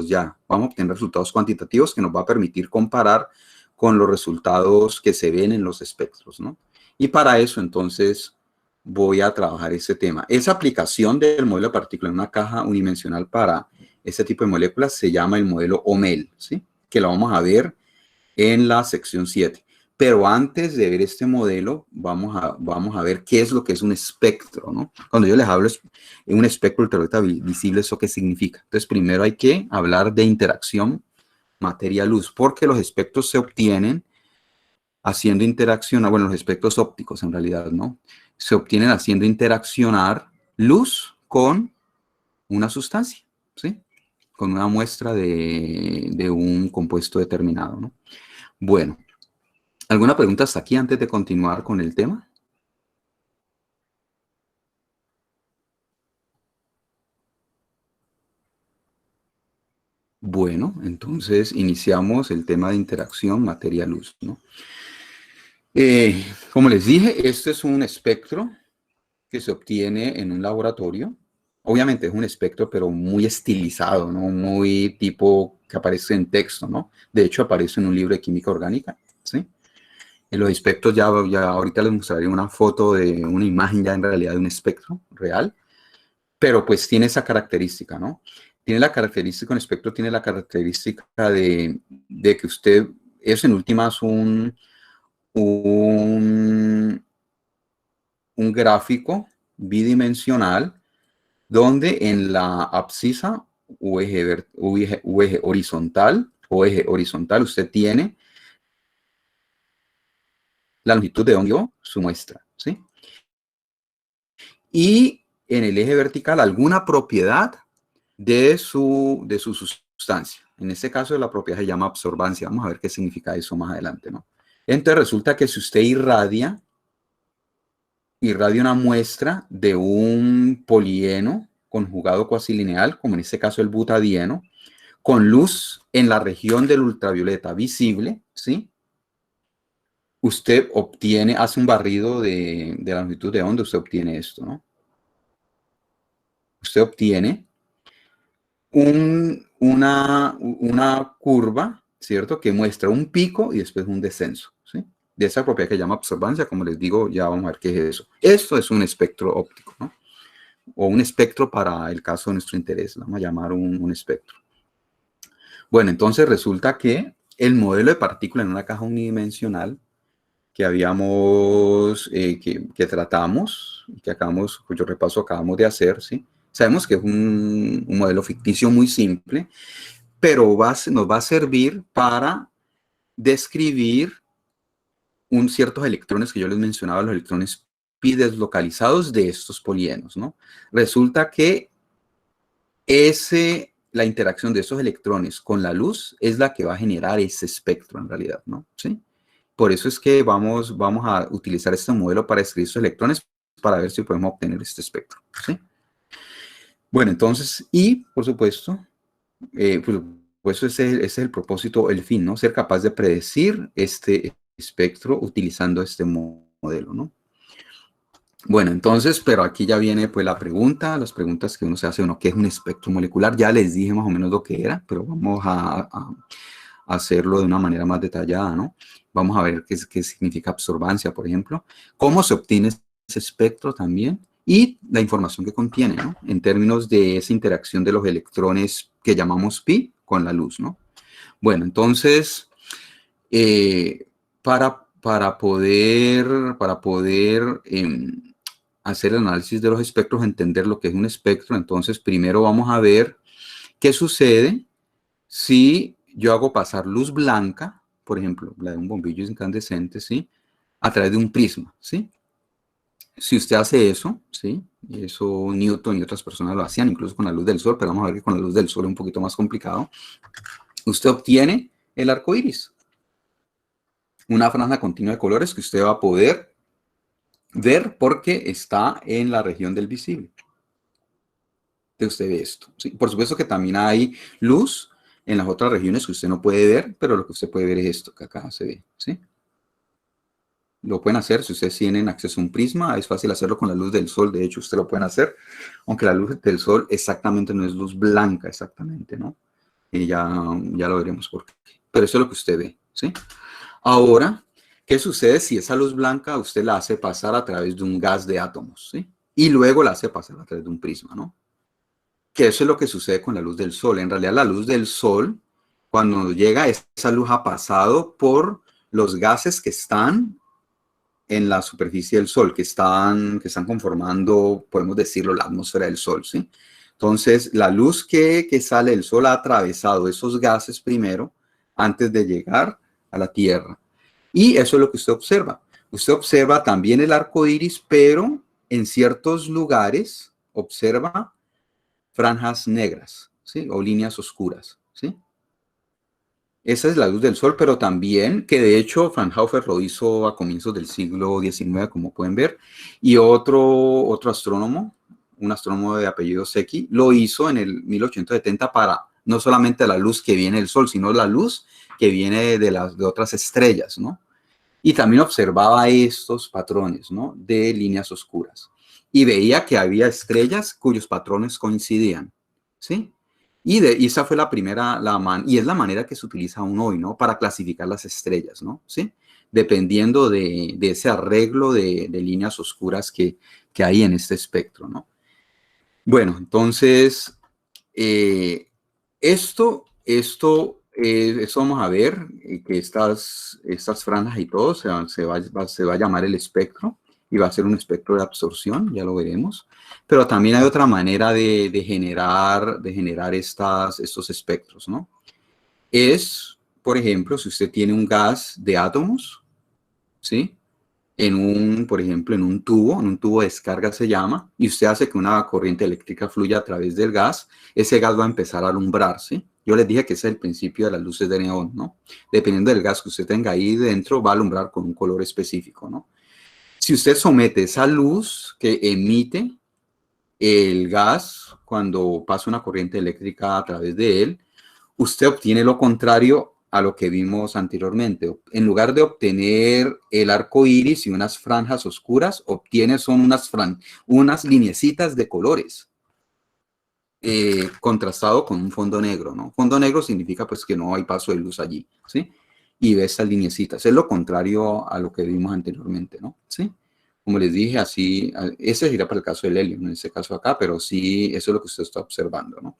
ya, vamos a obtener resultados cuantitativos que nos va a permitir comparar con los resultados que se ven en los espectros, ¿no? Y para eso, entonces, voy a trabajar ese tema. Esa aplicación del modelo de partícula en una caja unidimensional para este tipo de moléculas se llama el modelo OMEL, ¿sí? Que lo vamos a ver en la sección 7. Pero antes de ver este modelo, vamos a ver qué es lo que es un espectro, ¿no? Cuando yo les hablo de un espectro ultravioleta visible, ¿eso qué significa? Entonces, primero hay que hablar de interacción materia-luz, porque los espectros se obtienen haciendo interaccionar, bueno, los espectros ópticos en realidad, ¿no? Se obtienen haciendo interaccionar luz con una sustancia, ¿sí? Con una muestra de un compuesto determinado, ¿no? Bueno, ¿alguna pregunta hasta aquí antes de continuar con el tema? Bueno, entonces iniciamos el tema de interacción materia-luz, ¿no? Como les dije, este es un espectro que se obtiene en un laboratorio. Obviamente es un espectro, pero muy estilizado, ¿no? Muy tipo que aparece en texto, ¿no? De hecho, aparece en un libro de química orgánica, ¿sí? En los espectros ya ahorita les mostraré una foto de una imagen ya en realidad de un espectro real, pero pues tiene esa característica, ¿no? Tiene la característica, un espectro tiene la característica de que usted es en últimas un gráfico bidimensional donde en la abscisa o eje horizontal usted tiene la longitud de onda, su muestra, ¿sí? Y en el eje vertical alguna propiedad de su sustancia. En este caso la propiedad se llama absorbancia. Vamos a ver qué significa eso más adelante, ¿no? Entonces resulta que si usted irradia una muestra de un polieno conjugado cuasilineal, como en este caso el butadieno, con luz en la región del ultravioleta visible, ¿sí? Usted obtiene, hace un barrido de la longitud de onda, usted obtiene esto, ¿no? Usted obtiene una curva, ¿cierto? Que muestra un pico y después un descenso, ¿sí? De esa propiedad que se llama absorbancia, como les digo, ya vamos a ver qué es eso. Esto es un espectro óptico, ¿no? O un espectro para el caso de nuestro interés, vamos a llamar un espectro. Bueno, entonces resulta que el modelo de partícula en una caja unidimensional que habíamos, que tratamos, que acabamos, cuyo repaso acabamos de hacer, ¿sí? Sabemos que es un modelo ficticio muy simple, pero nos va a servir para describir ciertos electrones que yo les mencionaba, los electrones pi deslocalizados de estos polienos, ¿no? Resulta que la interacción de esos electrones con la luz es la que va a generar ese espectro en realidad, ¿no? ¿Sí? Por eso es que vamos a utilizar este modelo para escribir estos electrones para ver si podemos obtener este espectro, ¿sí? Bueno, entonces, y por supuesto, ese es el propósito, el fin, ¿no? Ser capaz de predecir este espectro utilizando este modelo, ¿no? Bueno, entonces, pero aquí ya viene pues las preguntas que uno se hace, ¿qué es un espectro molecular? Ya les dije más o menos lo que era, pero vamos a hacerlo de una manera más detallada, ¿no? Vamos a ver qué significa absorbancia, por ejemplo, cómo se obtiene ese espectro también y la información que contiene, ¿no? En términos de esa interacción de los electrones que llamamos pi con la luz, ¿no? Bueno, entonces, para poder hacer el análisis de los espectros, entender lo que es un espectro, entonces primero vamos a ver qué sucede si yo hago pasar luz blanca, por ejemplo, la de un bombillo incandescente, ¿sí? A través de un prisma, ¿sí? Si usted hace eso, ¿sí? Y eso Newton y otras personas lo hacían, incluso con la luz del sol, pero vamos a ver que con la luz del sol es un poquito más complicado. Usted obtiene el arco iris. Una franja continua de colores que usted va a poder ver porque está en la región del visible. Entonces usted ve esto, ¿sí? Por supuesto que también hay luz en las otras regiones que usted no puede ver, pero lo que usted puede ver es esto que acá se ve, ¿sí? Lo pueden hacer si ustedes tienen acceso a un prisma, es fácil hacerlo con la luz del sol, de hecho ustedes lo pueden hacer, aunque la luz del sol exactamente no es luz blanca exactamente, ¿no? Y ya lo veremos por qué. Pero eso es lo que usted ve, ¿sí? Ahora, ¿qué sucede si esa luz blanca usted la hace pasar a través de un gas de átomos, ¿sí? Y luego la hace pasar a través de un prisma, ¿no? Que eso es lo que sucede con la luz del sol. En realidad, la luz del sol, cuando llega, esa luz ha pasado por los gases que están en la superficie del sol, que están conformando, podemos decirlo, la atmósfera del sol, ¿sí? Entonces, la luz que sale del sol ha atravesado esos gases primero, antes de llegar a la Tierra. Y eso es lo que usted observa. Usted observa también el arco iris, pero en ciertos lugares observa franjas negras, ¿sí? O líneas oscuras, ¿sí? Esa es la luz del sol, pero también, que de hecho Fraunhofer lo hizo a comienzos del siglo XIX, como pueden ver, y otro astrónomo, un astrónomo de apellido Secchi, lo hizo en el 1870 para no solamente la luz que viene del sol, sino la luz que viene de otras estrellas, ¿no? Y también observaba estos patrones, ¿no? De líneas oscuras. Y veía que había estrellas cuyos patrones coincidían, ¿sí? Y esa fue la primera, y es la manera que se utiliza aún hoy, ¿no? Para clasificar las estrellas, ¿no? ¿Sí? Dependiendo de ese arreglo de líneas oscuras que hay en este espectro, ¿no? Bueno, entonces, esto vamos a ver, que estas franjas y todo se va a llamar el espectro y va a ser un espectro de absorción, ya lo veremos. Pero también hay otra manera de generar estos espectros, ¿no? Es, por ejemplo, si usted tiene un gas de átomos, ¿sí? Por ejemplo, en un tubo de descarga se llama, y usted hace que una corriente eléctrica fluya a través del gas, ese gas va a empezar a alumbrar, ¿sí? Yo les dije que ese es el principio de las luces de neón, ¿no? Dependiendo del gas que usted tenga ahí dentro, va a alumbrar con un color específico, ¿no? Si usted somete esa luz que emite el gas cuando pasa una corriente eléctrica a través de él, usted obtiene lo contrario a lo que vimos anteriormente. En lugar de obtener el arco iris y unas franjas oscuras, son unas lineecitas de colores, contrastado con un fondo negro, ¿no? Fondo negro significa pues que no hay paso de luz allí, ¿sí? Y ve estas lineecitas. Es lo contrario a lo que vimos anteriormente, ¿no? ¿Sí? Como les dije, así, ese sería para el caso del helio, no en este caso acá, pero sí, eso es lo que usted está observando, ¿no?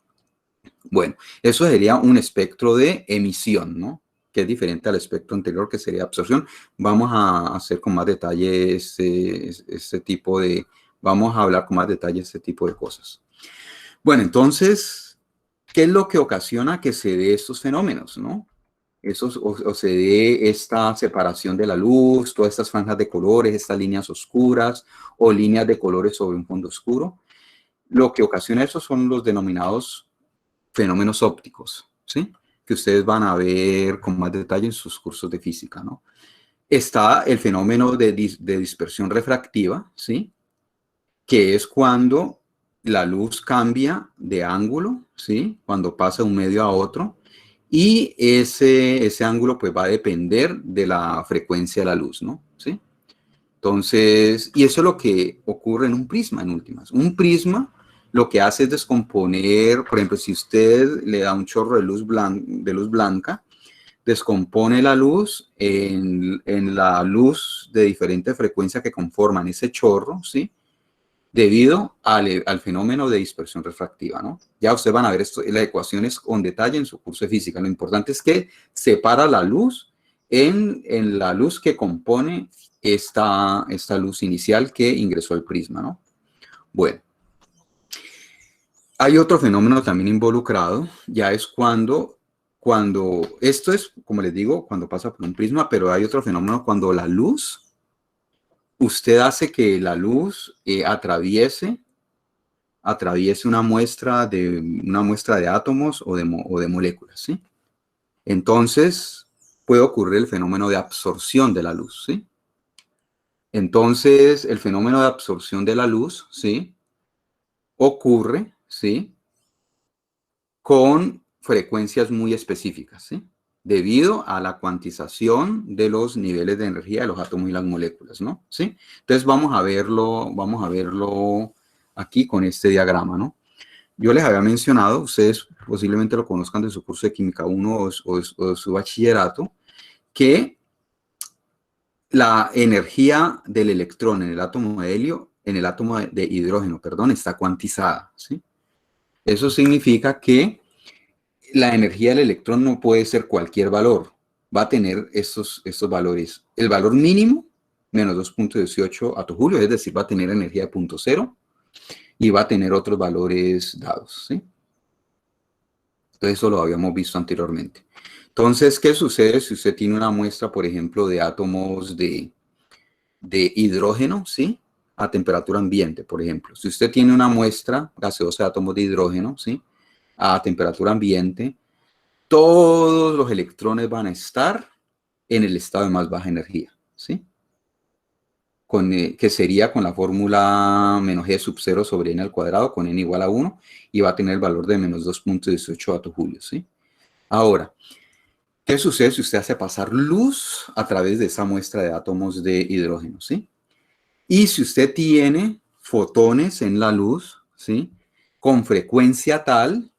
Bueno, eso sería un espectro de emisión, ¿no? Que es diferente al espectro anterior, que sería absorción. Vamos a hacer con más detalle vamos a hablar con más detalle este tipo de cosas. Bueno, entonces, ¿qué es lo que ocasiona que se dé estos fenómenos, no? O se dé esta separación de la luz, todas estas franjas de colores, estas líneas oscuras o líneas de colores sobre un fondo oscuro. Lo que ocasiona eso son los denominados fenómenos ópticos, ¿sí? Que ustedes van a ver con más detalle en sus cursos de física, ¿no? está el fenómeno de dispersión refractiva, ¿sí? Que es cuando la luz cambia de ángulo, ¿sí? Cuando pasa de un medio a otro, y ese ángulo pues va a depender de la frecuencia de la luz, ¿no? ¿Sí? Entonces, y eso es lo que ocurre en un prisma, en últimas. Un prisma lo que hace es descomponer, por ejemplo, si usted le da un chorro de luz blanca, descompone la luz en la luz de diferente frecuencia que conforman ese chorro, ¿sí? Debido al fenómeno de dispersión refractiva, ¿no? Ya ustedes van a ver esto, las ecuaciones con detalle en su curso de física. Lo importante es que separa la luz en la luz que compone esta luz inicial que ingresó al prisma, ¿no? Bueno. Hay otro fenómeno también involucrado, ya es cuando esto es, como les digo, cuando pasa por un prisma, pero hay otro fenómeno cuando la luz, usted hace que la luz atraviese una muestra de átomos o de moléculas, ¿sí? Entonces, puede ocurrir el fenómeno de absorción de la luz, ¿sí? Entonces, el fenómeno de absorción de la luz, ¿sí? Ocurre, ¿sí? Con frecuencias muy específicas, ¿sí? Debido a la cuantización de los niveles de energía de los átomos y las moléculas, ¿no? ¿Sí? Entonces vamos a verlo aquí con este diagrama, ¿no? Yo les había mencionado, ustedes posiblemente lo conozcan de su curso de Química 1 o de su bachillerato, que la energía del electrón en el átomo de helio, en el átomo de hidrógeno, perdón, está cuantizada, ¿sí? Eso significa que la energía del electrón no puede ser cualquier valor. Va a tener estos valores. El valor mínimo, menos 2.18 atojulios, es decir, va a tener energía de 0.0 y va a tener otros valores dados, ¿sí? Entonces, eso lo habíamos visto anteriormente. Entonces, ¿qué sucede si usted tiene una muestra, por ejemplo, de átomos de hidrógeno, ¿sí? A temperatura ambiente, por ejemplo. Si usted tiene una muestra gaseosa de átomos de hidrógeno, ¿sí? A temperatura ambiente, todos los electrones van a estar en el estado de más baja energía, ¿sí? Que sería con la fórmula menos G sub 0 sobre n al cuadrado, con n igual a 1, y va a tener el valor de menos 2.18 atojulios, ¿sí? Ahora, ¿qué sucede si usted hace pasar luz a través de esa muestra de átomos de hidrógeno, ¿sí? Y si usted tiene fotones en la luz, ¿sí? Con frecuencia tal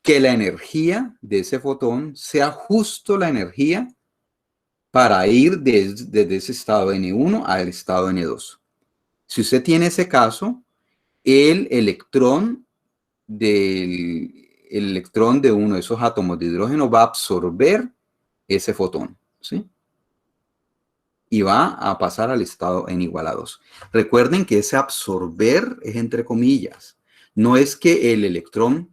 que la energía de ese fotón sea justo la energía para ir desde ese estado N1 al estado N2. Si usted tiene ese caso, el electrón de uno de esos átomos de hidrógeno va a absorber ese fotón, ¿sí? Y va a pasar al estado N igual a 2. Recuerden que ese absorber es entre comillas. No es que el electrón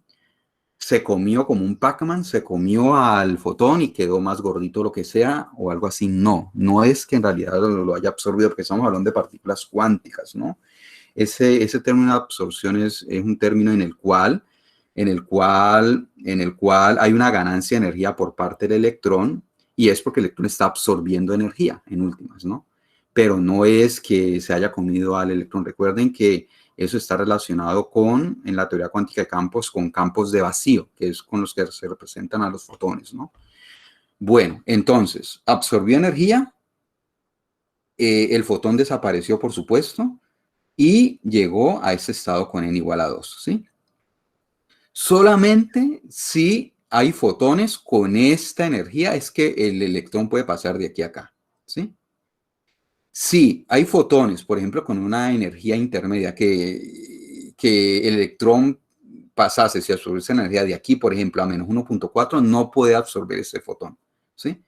se comió como un Pac-Man, se comió al fotón y quedó más gordito, lo que sea, o algo así. No, no es que en realidad lo haya absorbido, porque estamos hablando de partículas cuánticas, ¿no? Ese término de absorción es un término en el cual hay una ganancia de energía por parte del electrón, y es porque el electrón está absorbiendo energía, en últimas, ¿no? Pero no es que se haya comido al electrón. Recuerden que eso está relacionado en la teoría cuántica de campos, con campos de vacío, que es con los que se representan a los fotones, ¿no? Bueno, entonces, absorbió energía, el fotón desapareció, por supuesto, y llegó a ese estado con n igual a 2, ¿sí? Solamente si hay fotones con esta energía es que el electrón puede pasar de aquí a acá, ¿sí? Si hay fotones, por ejemplo, con una energía intermedia que el electrón pasase, si absorbe esa energía de aquí, por ejemplo, a menos 1.4, no puede absorber ese fotón, ¿sí?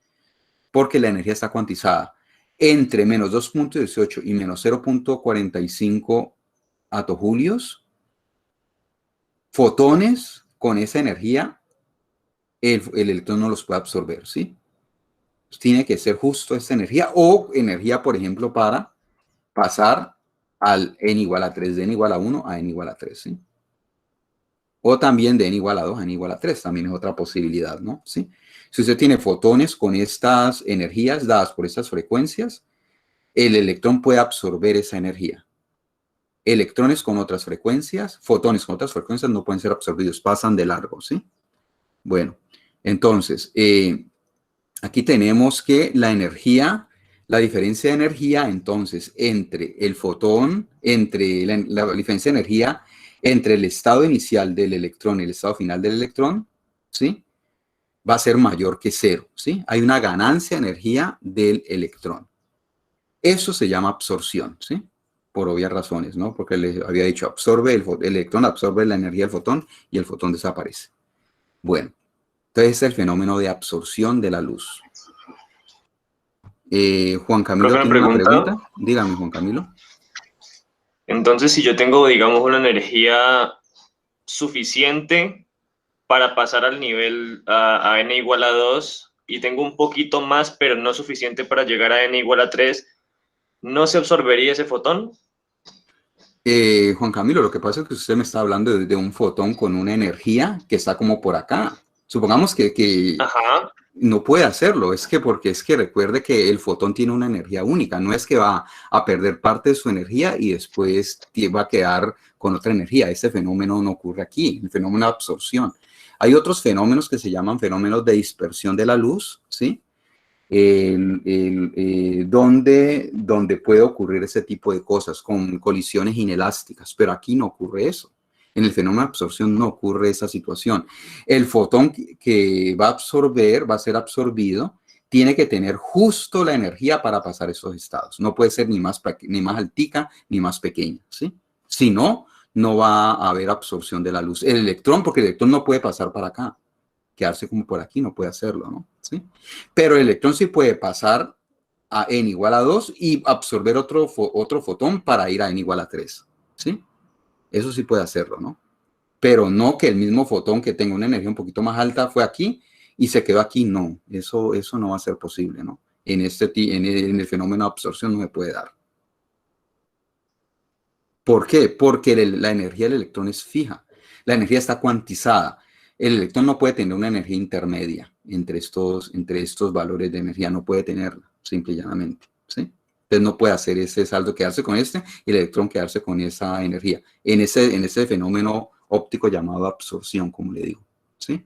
Porque la energía está cuantizada. Entre menos 2.18 y menos 0.45 atojulios, fotones con esa energía, el electrón no los puede absorber, ¿sí? Tiene que ser justo esta energía, o energía, por ejemplo, para pasar al n igual a 3, de n igual a 1 a n igual a 3, ¿sí? O también de n igual a 2 a n igual a 3, también es otra posibilidad, ¿no? ¿Sí? Si usted tiene fotones con estas energías dadas por estas frecuencias, el electrón puede absorber esa energía. Electrones con otras frecuencias, fotones con otras frecuencias no pueden ser absorbidos, pasan de largo, ¿sí? Bueno, entonces, aquí tenemos que la energía, la diferencia de energía, entonces, entre el fotón, entre la diferencia de energía entre el estado inicial del electrón y el estado final del electrón, ¿sí? Va a ser mayor que cero, ¿sí? Hay una ganancia de energía del electrón. Eso se llama absorción, ¿sí? Por obvias razones, ¿no? Porque les había dicho, absorbe el electrón, absorbe la energía del fotón y el fotón desaparece. Bueno, entonces es el fenómeno de absorción de la luz. Juan Camilo tiene una pregunta. Dígame, Juan Camilo. Entonces, si yo tengo, digamos, una energía suficiente para pasar al nivel a n igual a 2 y tengo un poquito más, pero no suficiente para llegar a n igual a 3, ¿no se absorbería ese fotón? Juan Camilo, lo que pasa es que usted me está hablando de un fotón con una energía que está como por acá. Supongamos que Ajá. no puede hacerlo, porque es que recuerde que el fotón tiene una energía única, no es que va a perder parte de su energía y después va a quedar con otra energía. Ese fenómeno no ocurre aquí, el fenómeno de absorción. Hay otros fenómenos que se llaman fenómenos de dispersión de la luz, ¿sí? Donde puede ocurrir ese tipo de cosas, con colisiones inelásticas, pero aquí no ocurre eso. En el fenómeno de absorción no ocurre esa situación. El fotón que va a absorber, va a ser absorbido, tiene que tener justo la energía para pasar esos estados. No puede ser ni más altica ni más pequeña, ¿sí? Si no, no va a haber absorción de la luz. El electrón, porque el electrón no puede pasar para acá. Quedarse como por aquí no puede hacerlo, ¿no? ¿Sí? Pero el electrón sí puede pasar a n igual a 2 y absorber otro fotón para ir a n igual a 3, ¿sí? Eso sí puede hacerlo, ¿no? Pero no que el mismo fotón que tenga una energía un poquito más alta fue aquí y se quedó aquí, no. Eso no va a ser posible, ¿no? En el fenómeno de absorción no se puede dar. ¿Por qué? Porque la energía del electrón es fija. La energía está cuantizada. El electrón no puede tener una energía intermedia entre estos valores de energía. No puede tenerla, simple y llanamente, ¿sí? Entonces no puede hacer ese saldo, quedarse con y el electrón quedarse con esa energía. En ese fenómeno óptico llamado absorción, como le digo, ¿sí?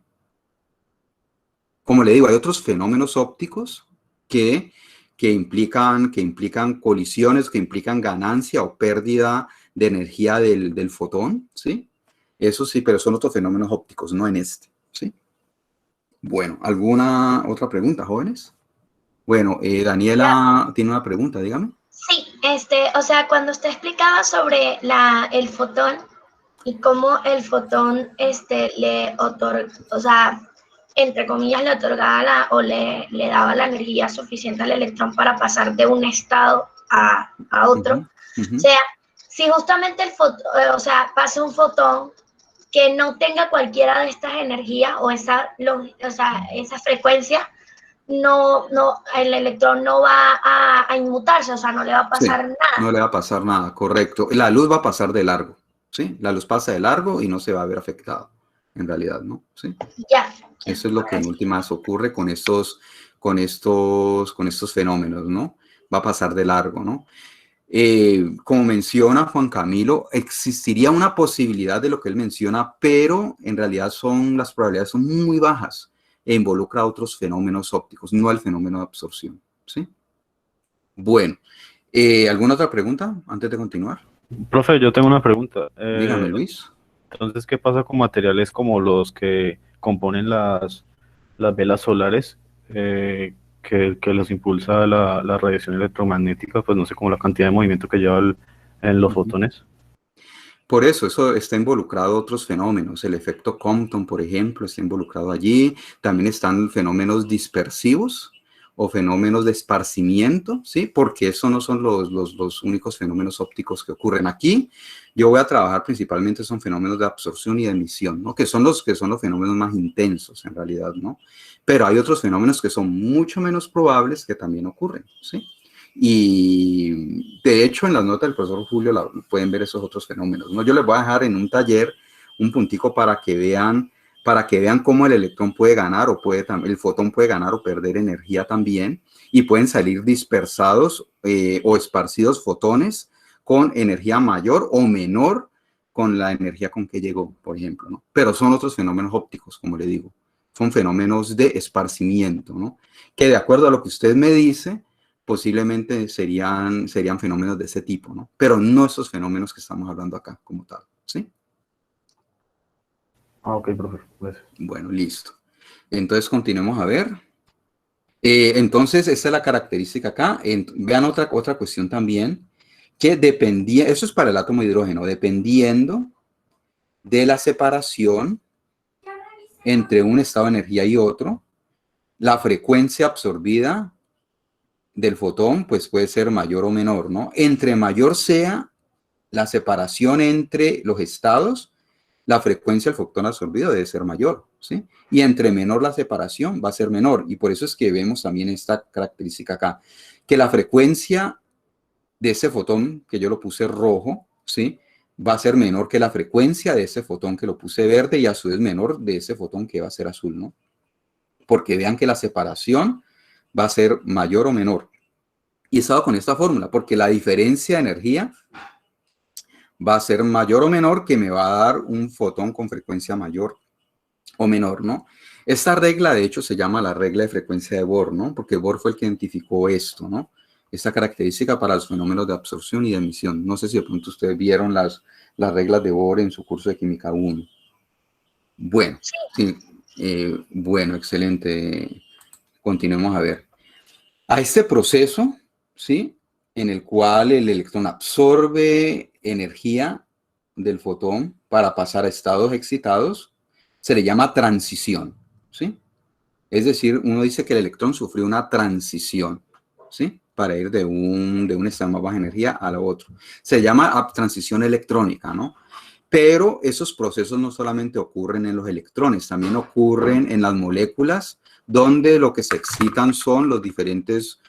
Como le digo, hay otros fenómenos ópticos que implican colisiones, que implican ganancia o pérdida de energía del fotón, ¿sí? Eso sí, pero son otros fenómenos ópticos, no en este, ¿sí? Bueno, ¿alguna otra pregunta, jóvenes? Bueno, Daniela tiene una pregunta, dígame. Sí, o sea, cuando usted explicaba sobre el fotón y cómo el fotón le otorga, o sea, entre comillas, le otorgaba le daba la energía suficiente al electrón para pasar de un estado a otro. O sea, si justamente pasa un fotón que no tenga cualquiera de estas energías o esa frecuencia, el electrón no va a inmutarse, o sea, no le va a pasar nada. No le va a pasar nada, correcto. La luz va a pasar de largo, ¿sí? La luz pasa de largo y no se va a ver afectado, en realidad, ¿no? ¿Sí? Ya. Eso es lo que en últimas ocurre con estos fenómenos, ¿no? Va a pasar de largo, ¿no? Como menciona Juan Camilo, existiría una posibilidad de lo que él menciona, pero en realidad las probabilidades son muy bajas e involucra a otros fenómenos ópticos, no al fenómeno de absorción, ¿sí? Bueno, ¿alguna otra pregunta antes de continuar? Profe, yo tengo una pregunta. Dígame, Luis. Entonces, ¿qué pasa con materiales como los que componen las velas solares, que los impulsa la radiación electromagnética? Pues no sé, como la cantidad de movimiento que lleva en los fotones. Por eso está involucrado otros fenómenos. El efecto Compton, por ejemplo, está involucrado allí. También están fenómenos dispersivos o fenómenos de esparcimiento, ¿sí? Porque esos no son los únicos fenómenos ópticos que ocurren aquí. Yo voy a trabajar principalmente son fenómenos de absorción y de emisión, ¿no? Que son los fenómenos más intensos, en realidad, ¿no? Pero hay otros fenómenos que son mucho menos probables que también ocurren, ¿sí? Y de hecho en las notas del profesor Julio pueden ver esos otros fenómenos, ¿no? Yo les voy a dejar en un taller un puntico para que vean para que vean cómo el electrón puede ganar el fotón puede ganar o perder energía también, y pueden salir dispersados o esparcidos fotones con energía mayor o menor con la energía con que llegó, por ejemplo, ¿no? Pero son otros fenómenos ópticos, como le digo. Son fenómenos de esparcimiento, ¿no? Que de acuerdo a lo que usted me dice, posiblemente serían fenómenos de ese tipo, ¿no? Pero no esos fenómenos que estamos hablando acá como tal, ¿sí? Ah, ok, profe. Gracias. Bueno, listo. Entonces, continuemos a ver. Entonces, esta es la característica acá. Vean otra cuestión también, que dependía, eso es para el átomo de hidrógeno, dependiendo de la separación entre un estado de energía y otro, la frecuencia absorbida del fotón pues puede ser mayor o menor, ¿no? Entre mayor sea la separación entre los estados, la frecuencia del fotón absorbido debe ser mayor, ¿sí? Y entre menor la separación va a ser menor, y por eso es que vemos también esta característica acá, que la frecuencia de ese fotón que yo lo puse rojo, ¿sí? Va a ser menor que la frecuencia de ese fotón que lo puse verde, y a su vez menor de ese fotón que va a ser azul, ¿no? Porque vean que la separación va a ser mayor o menor. Y he estado con esta fórmula, porque la diferencia de energía va a ser mayor o menor, que me va a dar un fotón con frecuencia mayor o menor, ¿no? Esta regla, de hecho, se llama la regla de frecuencia de Bohr, ¿no? Porque Bohr fue el que identificó esto, ¿no? Esta característica para los fenómenos de absorción y de emisión. No sé si de pronto ustedes vieron las reglas de Bohr en su curso de Química 1. Bueno, sí, bueno, excelente. Continuemos a ver. A este proceso, ¿sí? En el cual el electrón absorbe energía del fotón para pasar a estados excitados, se le llama transición, ¿sí? Es decir, uno dice que el electrón sufrió una transición, ¿sí? Para ir de un estado de más baja energía a la otro. Se llama transición electrónica, ¿no? Pero esos procesos no solamente ocurren en los electrones, también ocurren en las moléculas, donde lo que se excitan son los diferentes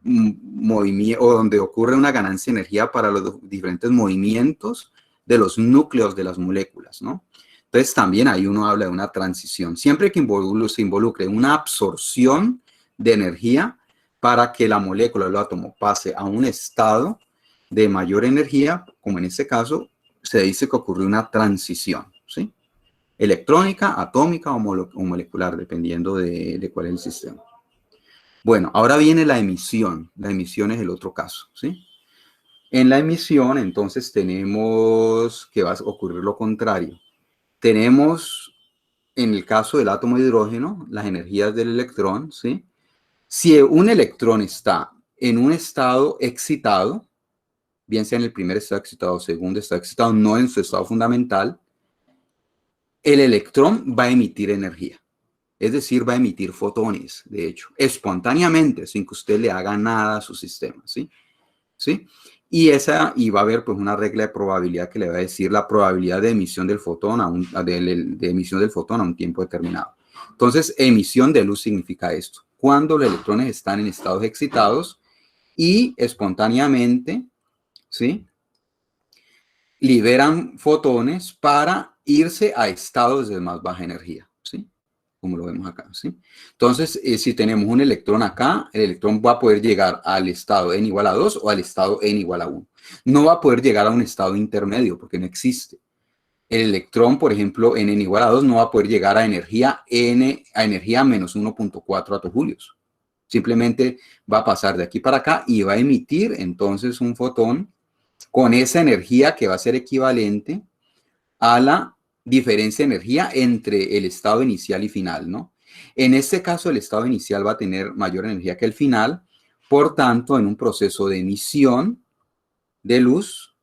movimientos, o donde ocurre una ganancia de energía para los diferentes movimientos de los núcleos de las moléculas, ¿no? Entonces también ahí uno habla de una transición. Siempre que se involucre una absorción de energía para que la molécula del átomo pase a un estado de mayor energía, como en este caso, se dice que ocurrió una transición, ¿sí? Electrónica, atómica o molecular, dependiendo de cuál es el sistema. Bueno, ahora viene la emisión. La emisión es el otro caso, ¿sí? En la emisión, entonces, tenemos que va a ocurrir lo contrario. Tenemos, en el caso del átomo de hidrógeno, las energías del electrón, ¿sí? Si un electrón está en un estado excitado, bien sea en el primer estado excitado o segundo estado excitado, no en su estado fundamental, el electrón va a emitir energía. Es decir, va a emitir fotones, de hecho, espontáneamente, sin que usted le haga nada a su sistema, ¿sí? ¿Sí? Y va a haber pues una regla de probabilidad que le va a decir la probabilidad de emisión del fotón de emisión del fotón a un tiempo determinado. Entonces, emisión de luz significa esto. Cuando los electrones están en estados excitados y espontáneamente, ¿sí? Liberan fotones para irse a estados de más baja energía, ¿sí? Como lo vemos acá, ¿sí? Entonces, si tenemos un electrón acá, el electrón va a poder llegar al estado n igual a 2 o al estado n igual a 1. No va a poder llegar a un estado intermedio porque no existe. El electrón, por ejemplo, en n igual a 2 no va a poder llegar a energía menos 1.4 atojulios. Simplemente va a pasar de aquí para acá y va a emitir entonces un fotón con esa energía que va a ser equivalente a la diferencia de energía entre el estado inicial y final, ¿no? En este caso, el estado inicial va a tener mayor energía que el final, por tanto, en un proceso de emisión de luz,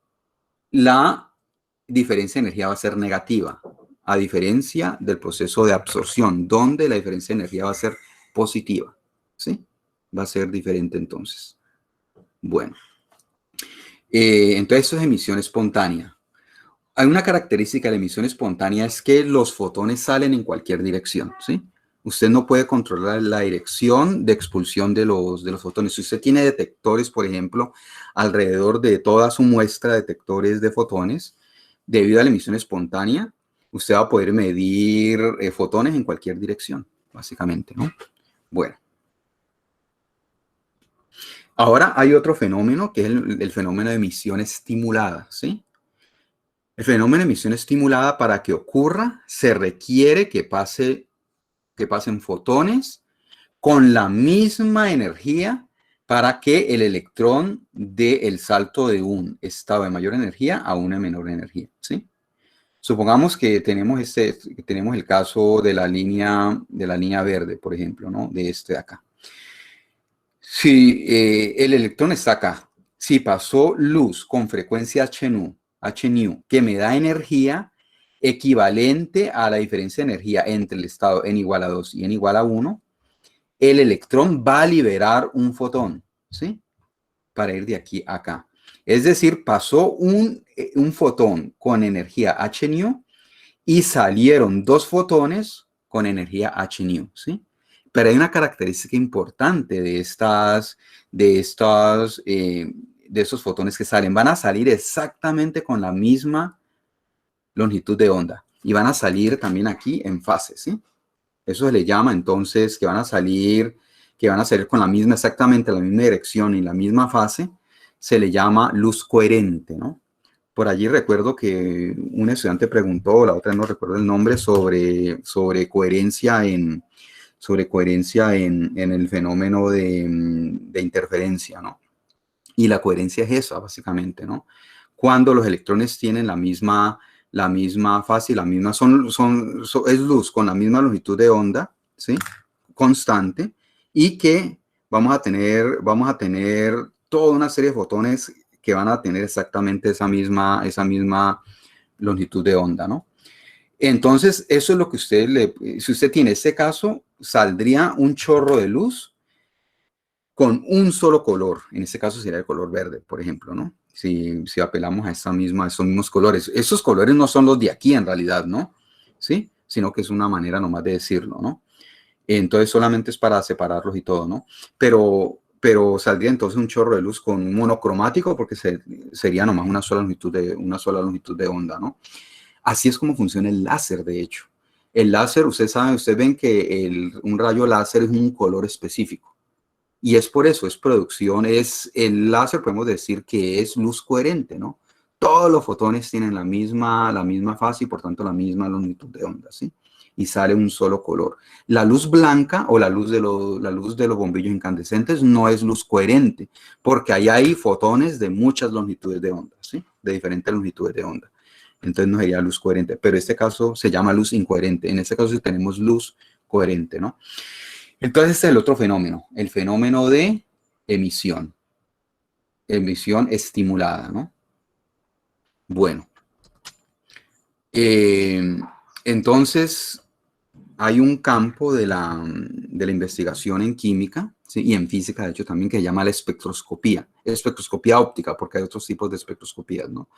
la diferencia de energía va a ser negativa, a diferencia del proceso de absorción, donde la diferencia de energía va a ser positiva, ¿sí? Va a ser diferente entonces. Bueno, entonces eso es emisión espontánea. Hay una característica de la emisión espontánea, es que los fotones salen en cualquier dirección, ¿sí? Usted no puede controlar la dirección de expulsión de los fotones. Si usted tiene detectores, por ejemplo, alrededor de toda su muestra de detectores de fotones, debido a la emisión espontánea, usted va a poder medir fotones en cualquier dirección, básicamente, ¿no? Bueno. Ahora hay otro fenómeno que es el fenómeno de emisión estimulada, ¿sí? El fenómeno de emisión estimulada, para que ocurra, se requiere que pasen fotones con la misma energía para que el electrón dé el salto de un estado de mayor energía a una menor energía, ¿sí? Supongamos que tenemos el caso de la línea verde, por ejemplo, ¿no? De este de acá. Si el electrón está acá, si pasó luz con frecuencia hν, que me da energía equivalente a la diferencia de energía entre el estado n igual a 2 y n igual a 1, el electrón va a liberar un fotón, ¿sí? Para ir de aquí a acá. Es decir, pasó un fotón con energía hν y salieron 2 fotones con energía hν, ¿sí? Pero hay una característica importante de esos fotones que salen. Van a salir exactamente con la misma longitud de onda. Y van a salir también aquí en fase, ¿sí? Eso se le llama entonces que van a salir con exactamente la misma dirección y la misma fase. Se le llama luz coherente, ¿no? Por allí recuerdo que un estudiante preguntó, la otra no recuerdo el nombre, sobre coherencia en el fenómeno de interferencia, ¿no? Y la coherencia es esa, básicamente, ¿no? Cuando los electrones tienen la misma fase, es luz con la misma longitud de onda, ¿sí? Constante, y que vamos a tener toda una serie de fotones que van a tener exactamente esa misma longitud de onda, ¿no? Entonces, eso es lo que si usted tiene ese caso, saldría un chorro de luz con un solo color. En este caso sería el color verde, por ejemplo, ¿no? Si apelamos a esos mismos colores. Esos colores no son los de aquí en realidad, ¿no? ¿Sí? Sino que es una manera nomás de decirlo, ¿no? Entonces solamente es para separarlos y todo, ¿no? Pero saldría entonces un chorro de luz con monocromático, porque sería nomás una sola longitud de onda, ¿no? Así es como funciona el láser, de hecho. El láser, ustedes ven que un rayo láser es un color específico. Y es por eso, el láser podemos decir que es luz coherente, ¿no? Todos los fotones tienen la misma fase y por tanto la misma longitud de onda, ¿sí? Y sale un solo color. La luz blanca o la luz de los bombillos incandescentes no es luz coherente, porque ahí hay fotones de muchas longitudes de onda, ¿sí? De diferentes longitudes de onda. Entonces no sería luz coherente, pero este caso se llama luz incoherente. En este caso sí tenemos luz coherente, ¿no? Entonces este es el otro fenómeno, el fenómeno de emisión estimulada, ¿no? Bueno, entonces hay un campo de la investigación en química, ¿sí? Y en física, de hecho, también, que se llama la espectroscopía óptica, porque hay otros tipos de espectroscopías, ¿no?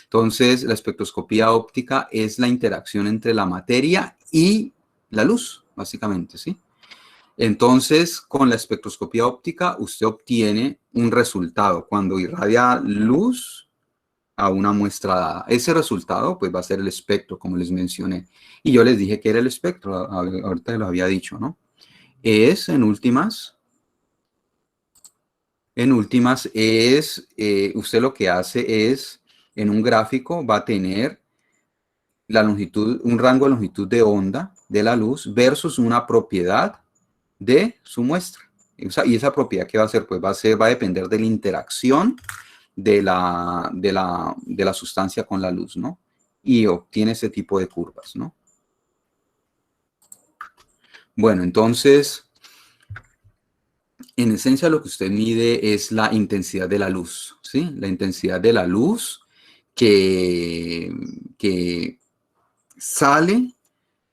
Entonces, la espectroscopía óptica es la interacción entre la materia y la luz, básicamente, ¿sí? Entonces, con la espectroscopía óptica, usted obtiene un resultado cuando irradia luz a una muestra dada. Ese resultado, pues, va a ser el espectro, como les mencioné. Y yo les dije que era el espectro, ahorita lo había dicho, ¿no? En últimas, usted lo que hace es, en un gráfico, va a tener un rango de longitud de onda de la luz versus una propiedad de su muestra. Y esa propiedad, ¿qué va a ser? Pues va a depender de la interacción de la sustancia con la luz, ¿no? Y obtiene ese tipo de curvas, ¿no? Bueno, entonces, en esencia lo que usted mide es la intensidad de la luz, ¿sí? La intensidad de la luz que sale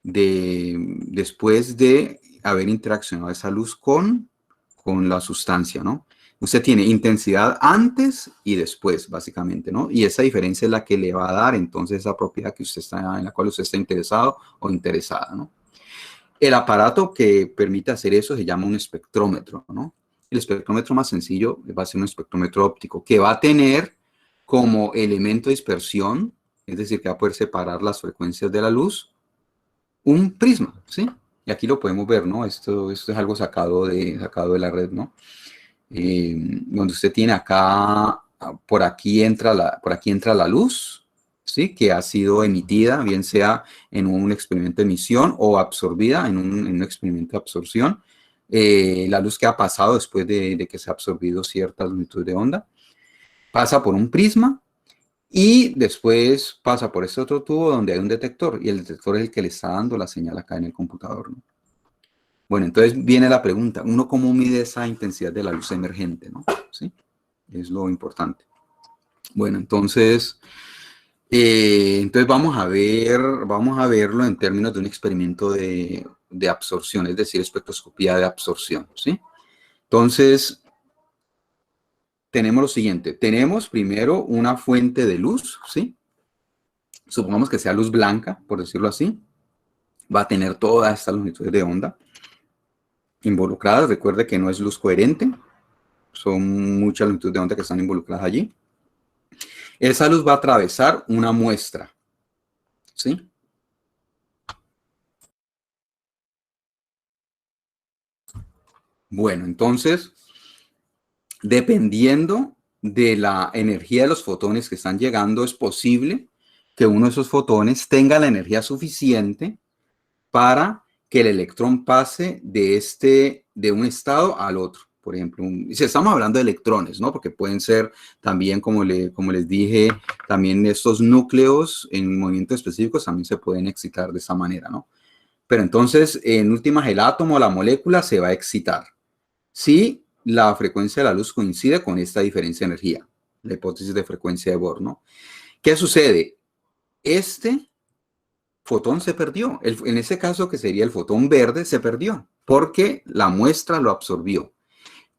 después de haber interaccionado esa luz con la sustancia, ¿no? Usted tiene intensidad antes y después, básicamente, ¿no? Y esa diferencia es la que le va a dar entonces esa propiedad en la cual usted está interesado o interesada, ¿no? El aparato que permite hacer eso se llama un espectrómetro, ¿no? El espectrómetro más sencillo va a ser un espectrómetro óptico, que va a tener como elemento de dispersión es decir, que va a poder separar las frecuencias de la luz, un prisma, ¿sí? Y aquí lo podemos ver, ¿no? Esto es algo sacado de la red, ¿no? Donde usted tiene acá, por aquí entra la luz, ¿sí? Que ha sido emitida, bien sea en un experimento de emisión o absorbida en un experimento de absorción. La luz que ha pasado después de que se ha absorbido cierta longitud de onda, pasa por un prisma y después pasa por este otro tubo donde hay un detector, y el detector es el que le está dando la señal acá en el computador, ¿no? Bueno, entonces viene la pregunta, ¿uno cómo mide esa intensidad de la luz emergente, ¿no? ¿Sí? Es lo importante. Bueno, entonces vamos a verlo en términos de un experimento de absorción, es decir, espectroscopía de absorción, ¿sí? Entonces, tenemos lo siguiente. Tenemos primero una fuente de luz, ¿sí? Supongamos que sea luz blanca, por decirlo así. Va a tener toda esta longitud de onda involucradas. Recuerde que no es luz coherente. Son muchas longitudes de onda que están involucradas allí. Esa luz va a atravesar una muestra, ¿sí? Bueno, entonces, dependiendo de la energía de los fotones que están llegando, es posible que uno de esos fotones tenga la energía suficiente para que el electrón pase de un estado al otro. Por ejemplo, si estamos hablando de electrones, ¿no? Porque pueden ser también, como les dije, también estos núcleos en movimientos específicos también se pueden excitar de esa manera, ¿no? Pero entonces, en últimas, el átomo o la molécula se va a excitar si la frecuencia de la luz coincide con esta diferencia de energía, la hipótesis de frecuencia de Bohr, ¿no? ¿Qué sucede? Este fotón se perdió. En ese caso, que sería el fotón verde, se perdió porque la muestra lo absorbió.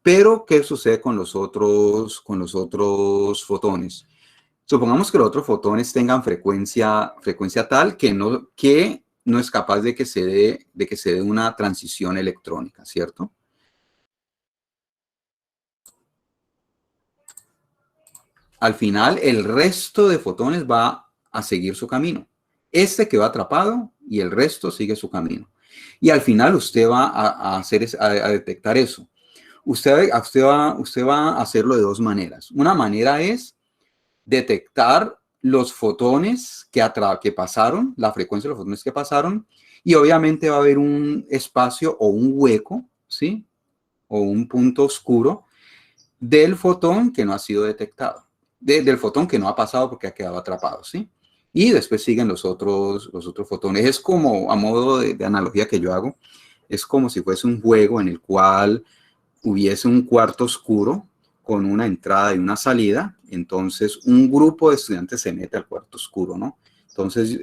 Pero, ¿qué sucede con los otros fotones? Supongamos que los otros fotones tengan frecuencia tal que no es capaz de que se dé una transición electrónica, ¿cierto? Al final, el resto de fotones va a seguir su camino. Este quedó atrapado y el resto sigue su camino. Y al final usted va a detectar eso. Usted va a hacerlo de dos maneras. Una manera es detectar los fotones que pasaron, la frecuencia de los fotones que pasaron, y obviamente va a haber un espacio o un hueco, ¿sí? O un punto oscuro del fotón que no ha sido detectado, del fotón que no ha pasado porque ha quedado atrapado, ¿sí? Y después siguen los otros fotones. Es como, a modo de analogía que yo hago, es como si fuese un juego en el cual hubiese un cuarto oscuro con una entrada y una salida. Entonces, un grupo de estudiantes se mete al cuarto oscuro, ¿no? Entonces,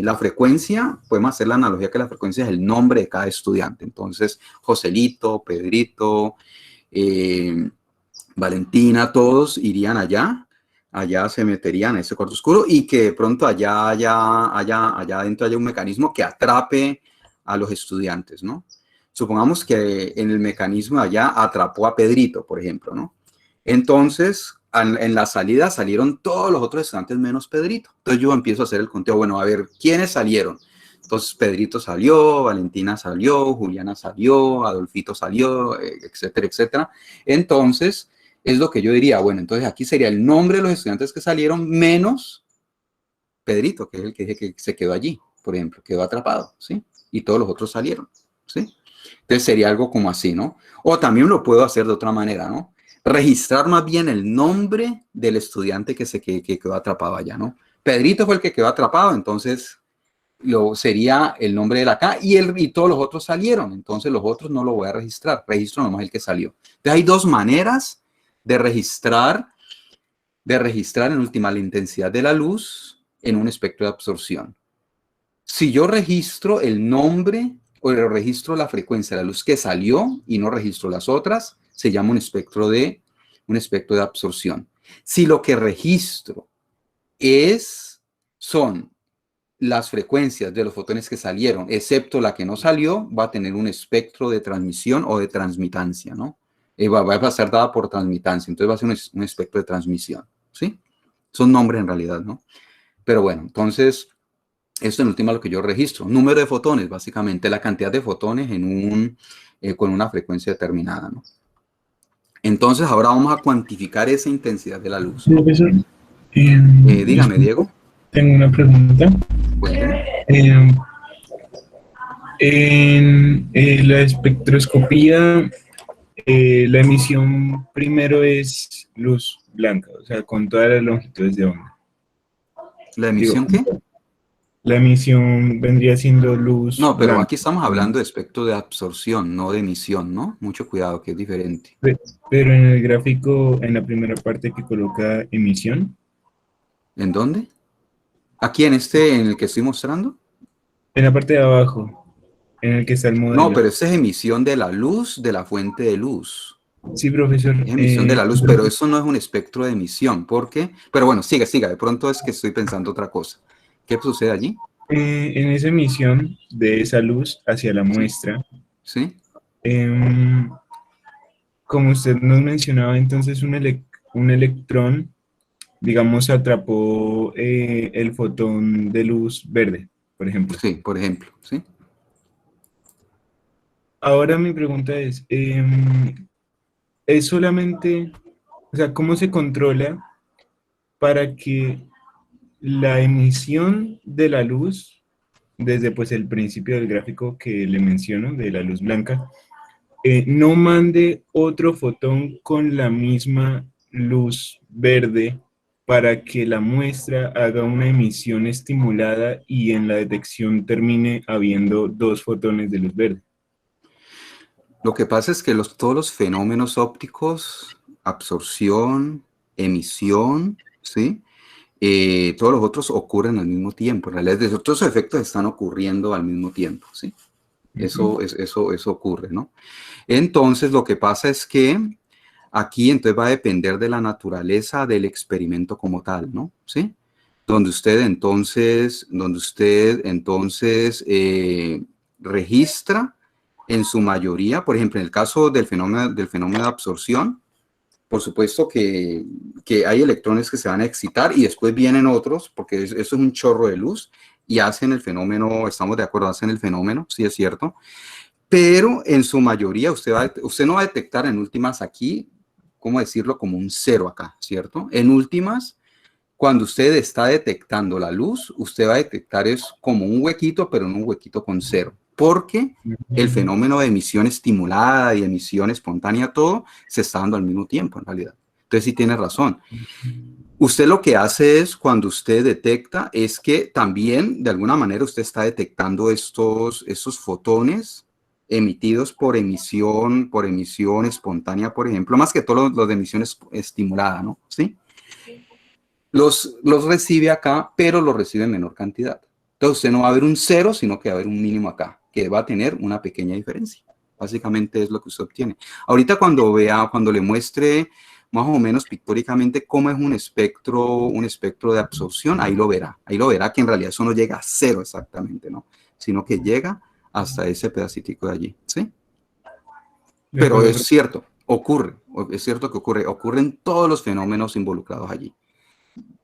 la frecuencia, podemos hacer la analogía que la frecuencia es el nombre de cada estudiante. Entonces, Joselito, Pedrito, Valentina, todos irían allá se meterían a ese cuarto oscuro y que de pronto allá adentro haya un mecanismo que atrape a los estudiantes, ¿no? Supongamos que en el mecanismo allá atrapó a Pedrito, por ejemplo, ¿no? Entonces, en la salida salieron todos los otros estudiantes menos Pedrito. Entonces yo empiezo a hacer el conteo, bueno, a ver, ¿quiénes salieron? Entonces Pedrito salió, Valentina salió, Juliana salió, Adolfito salió, etcétera, etcétera. Entonces, es lo que yo diría, bueno, entonces aquí sería el nombre de los estudiantes que salieron menos Pedrito, que es el que dije que se quedó allí, por ejemplo, quedó atrapado, ¿sí? Y todos los otros salieron, ¿sí? Entonces sería algo como así, ¿no? O también lo puedo hacer de otra manera, ¿no? Registrar más bien el nombre del estudiante que quedó atrapado allá, ¿no? Pedrito fue el que quedó atrapado, entonces sería el nombre de acá y todos los otros salieron, entonces los otros no lo voy a registrar, registro nomás el que salió. Entonces hay dos maneras de registrar en última la intensidad de la luz en un espectro de absorción. Si yo registro el nombre o registro la frecuencia de la luz que salió y no registro las otras, se llama un espectro de absorción. Si lo que registro son las frecuencias de los fotones que salieron, excepto la que no salió, va a tener un espectro de transmisión o de transmitancia, ¿no? Va a ser dada por transmitancia, entonces va a ser un espectro de transmisión, ¿sí? Son nombres en realidad, ¿no? Pero bueno, entonces, esto en última lo que yo registro. Número de fotones, básicamente la cantidad de fotones con una frecuencia determinada, ¿no? Entonces, ahora vamos a cuantificar esa intensidad de la luz. Profesor, dígame, Diego. Tengo una pregunta. Bueno. En la espectroscopía, la emisión primero es luz blanca, o sea, con todas las longitudes de onda. ¿La emisión qué? La emisión vendría siendo luz No, pero blanca. aquí estamos hablando de espectro de absorción, no de emisión, ¿no? Mucho cuidado, que es diferente. Pero en el gráfico, en la primera parte que coloca emisión. ¿En dónde? ¿Aquí en el que estoy mostrando? En la parte de abajo, en el que está el modelo. No, pero esa es emisión de la luz de la fuente de luz. Sí, profesor. Es emisión de la luz, pero eso no es un espectro de emisión. ¿Por qué? Pero bueno, siga. De pronto es que estoy pensando otra cosa. ¿Qué sucede allí? En esa emisión de esa luz hacia la muestra, ¿sí? Como usted nos mencionaba, entonces un electrón, digamos, atrapó el fotón de luz verde, por ejemplo. Sí, por ejemplo, sí. Ahora mi pregunta es solamente, o sea, ¿cómo se controla para que la emisión de la luz, desde pues el principio del gráfico que le menciono, de la luz blanca, no mande otro fotón con la misma luz verde para que la muestra haga una emisión estimulada y en la detección termine habiendo dos fotones de luz verde? Lo que pasa es que todos los fenómenos ópticos, absorción, emisión, ¿sí? Todos los otros ocurren al mismo tiempo. En realidad, todos esos efectos están ocurriendo al mismo tiempo, ¿sí? Eso ocurre, ¿no? Entonces, lo que pasa es que aquí entonces va a depender de la naturaleza del experimento como tal, ¿no? ¿Sí? Donde usted entonces registra en su mayoría, por ejemplo, en el caso del fenómeno de absorción, por supuesto que hay electrones que se van a excitar y después vienen otros, porque eso es un chorro de luz y hacen el fenómeno, estamos de acuerdo, hacen el fenómeno, sí es cierto, pero en su mayoría usted no va a detectar en últimas aquí, ¿cómo decirlo? Como un cero acá, ¿cierto? En últimas, cuando usted está detectando la luz, usted va a detectar es como un huequito, pero no un huequito con cero, porque el fenómeno de emisión estimulada y emisión espontánea, todo se está dando al mismo tiempo en realidad. Entonces sí tiene razón. Usted lo que hace es, cuando usted detecta, es que también de alguna manera usted está detectando estos fotones emitidos por emisión espontánea, por ejemplo, más que todo los de emisión estimulada, ¿no? ¿Sí? Los recibe acá, pero los recibe en menor cantidad. Entonces usted no va a ver un cero, sino que va a haber un mínimo acá, que va a tener una pequeña diferencia. Básicamente es lo que usted obtiene. Ahorita cuando le muestre más o menos pictóricamente cómo es un espectro de absorción, ahí lo verá que en realidad eso no llega a cero exactamente, ¿no? Sino que llega hasta ese pedacitico de allí, ¿sí? Pero es cierto, ocurren todos los fenómenos involucrados allí.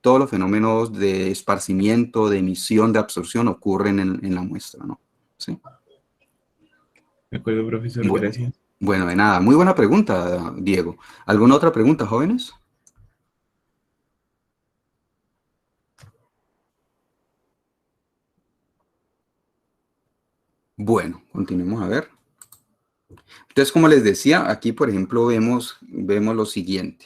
Todos los fenómenos de esparcimiento, de emisión, de absorción ocurren en la muestra, ¿no? ¿Sí? De acuerdo, profesor, gracias. Bueno, de nada. Muy buena pregunta, Diego. ¿Alguna otra pregunta, jóvenes? Bueno, continuemos a ver. Entonces, como les decía, aquí, por ejemplo, vemos lo siguiente.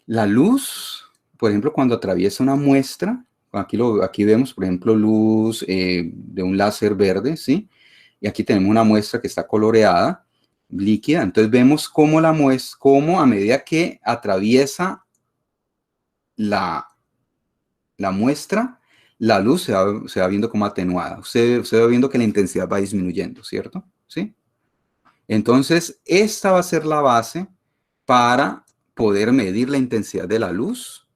La luz, por ejemplo, cuando atraviesa una muestra, aquí vemos, por ejemplo, luz de un láser verde, ¿sí? Y aquí tenemos una muestra que está coloreada, líquida. Entonces vemos cómo a medida que atraviesa la muestra, la luz se va viendo como atenuada. Usted va viendo que la intensidad va disminuyendo, ¿cierto? ¿Sí? Entonces, esta va a ser la base para poder medir la intensidad de la luz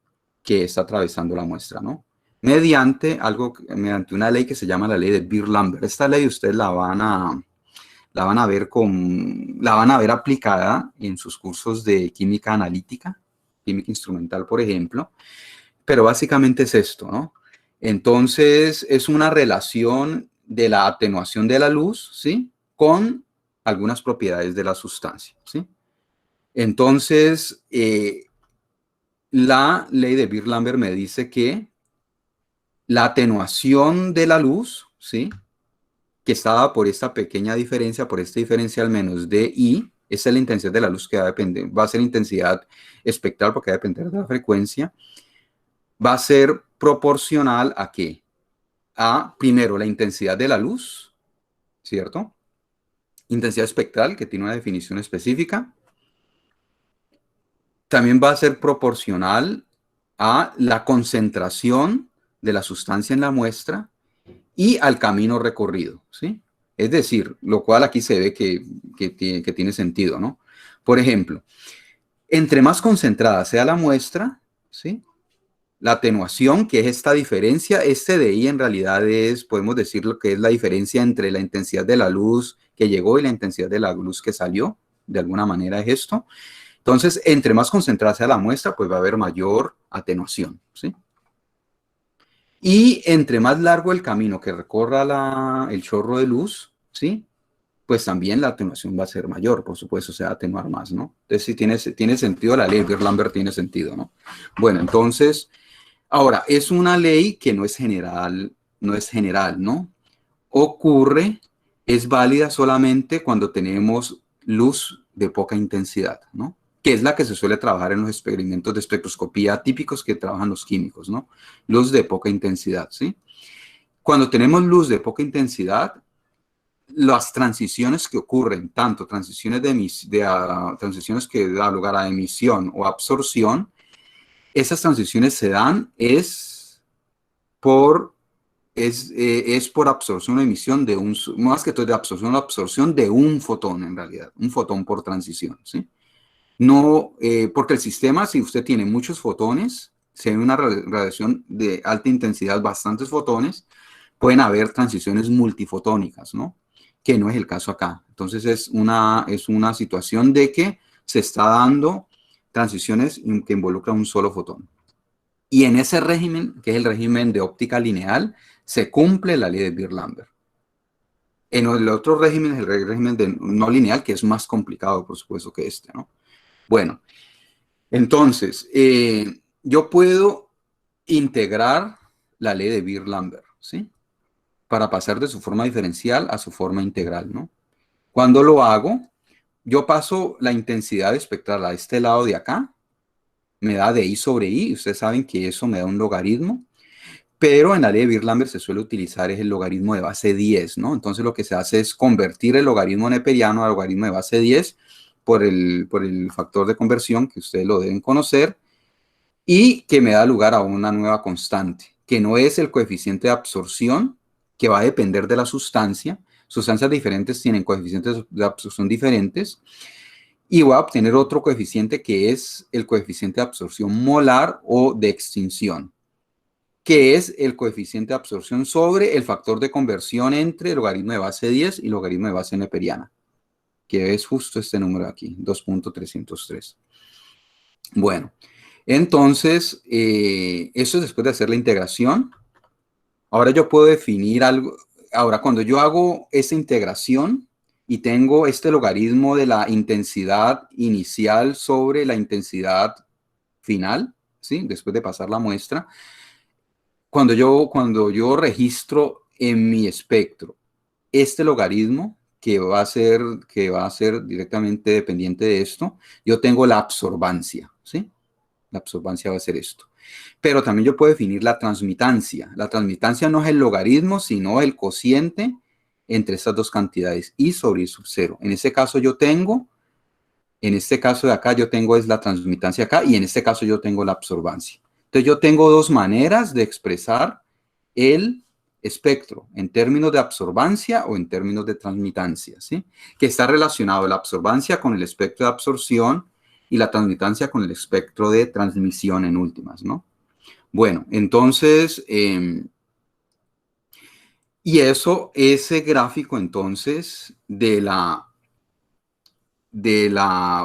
que está atravesando la muestra, ¿no? Mediante una ley que se llama la ley de Beer-Lambert. Esta ley ustedes la van a ver aplicada en sus cursos de química analítica, química instrumental, por ejemplo. Pero básicamente es esto, ¿no? Entonces, es una relación de la atenuación de la luz, ¿sí? Con algunas propiedades de la sustancia, ¿sí? Entonces, la ley de Beer-Lambert me dice que la atenuación de la luz, ¿sí? Que está dada por esta pequeña diferencia, por este diferencial menos DI, esa es la intensidad de la luz que va a depender, va a ser intensidad espectral porque va a depender de la frecuencia, va a ser proporcional a ¿qué? A, primero, la intensidad de la luz, ¿cierto? Intensidad espectral, que tiene una definición específica. También va a ser proporcional a la concentración de la sustancia en la muestra y al camino recorrido, ¿sí? Es decir, lo cual aquí se ve que tiene sentido, ¿no? Por ejemplo, entre más concentrada sea la muestra, ¿sí? La atenuación, que es esta diferencia, este de I en realidad es, podemos decir lo que es la diferencia entre la intensidad de la luz que llegó y la intensidad de la luz que salió, de alguna manera es esto. Entonces, entre más concentrada sea la muestra, pues va a haber mayor atenuación, ¿sí? Y entre más largo el camino que recorra el chorro de luz, ¿sí? Pues también la atenuación va a ser mayor, por supuesto, o sea, atenuar más, ¿no? Entonces, sí tiene sentido, la ley de Beer-Lambert tiene sentido, ¿no? Bueno, entonces, ahora, es una ley que no es general, ¿no? Ocurre, es válida solamente cuando tenemos luz de poca intensidad, ¿no? Que es la que se suele trabajar en los experimentos de espectroscopía típicos que trabajan los químicos, ¿no? Luz de poca intensidad, ¿sí? Cuando tenemos luz de poca intensidad, las transiciones que ocurren, tanto transiciones transiciones que dan lugar a emisión o absorción, esas transiciones se dan por absorción o emisión de más que todo de absorción de un fotón en realidad, un fotón por transición, ¿sí? No, porque el sistema, si usted tiene muchos fotones, si hay una radiación de alta intensidad, bastantes fotones, pueden haber transiciones multifotónicas, ¿no? Que no es el caso acá. Entonces es una situación de que se está dando transiciones que involucran un solo fotón. Y en ese régimen, que es el régimen de óptica lineal, se cumple la ley de Beer-Lambert. En el otro régimen es el régimen de no lineal, que es más complicado, por supuesto, que este, ¿no? Bueno, entonces, yo puedo integrar la ley de Beer-Lambert, ¿sí? Para pasar de su forma diferencial a su forma integral, ¿no? Cuando lo hago, yo paso la intensidad espectral a este lado de acá, me da de I sobre I, ustedes saben que eso me da un logaritmo, pero en la ley de Beer-Lambert se suele utilizar es el logaritmo de base 10, ¿no? Entonces lo que se hace es convertir el logaritmo neperiano al logaritmo de base 10 por el factor de conversión, que ustedes lo deben conocer, y que me da lugar a una nueva constante, que no es el coeficiente de absorción, que va a depender de la sustancia. Sustancias diferentes tienen coeficientes de absorción diferentes. Y voy a obtener otro coeficiente que es el coeficiente de absorción molar o de extinción, que es el coeficiente de absorción sobre el factor de conversión entre el logaritmo de base 10 y el logaritmo de base neperiana, que es justo este número aquí, 2.303. Bueno, entonces, eso es después de hacer la integración. Ahora yo puedo definir algo. Ahora, cuando yo hago esa integración y tengo este logaritmo de la intensidad inicial sobre la intensidad final, ¿sí? Después de pasar la muestra, cuando yo registro en mi espectro este logaritmo, que va a ser directamente dependiente de esto, yo tengo la absorbancia, ¿sí? La absorbancia va a ser esto. Pero también yo puedo definir la transmitancia. La transmitancia no es el logaritmo, sino el cociente entre estas dos cantidades, I sobre I sub 0. En este caso en este caso de acá yo tengo es la transmitancia acá, y en este caso yo tengo la absorbancia. Entonces yo tengo dos maneras de expresar el espectro, en términos de absorbancia o en términos de transmitancia, ¿sí? Que está relacionado la absorbancia con el espectro de absorción y la transmitancia con el espectro de transmisión en últimas, ¿no? Bueno, entonces, y ese gráfico entonces de la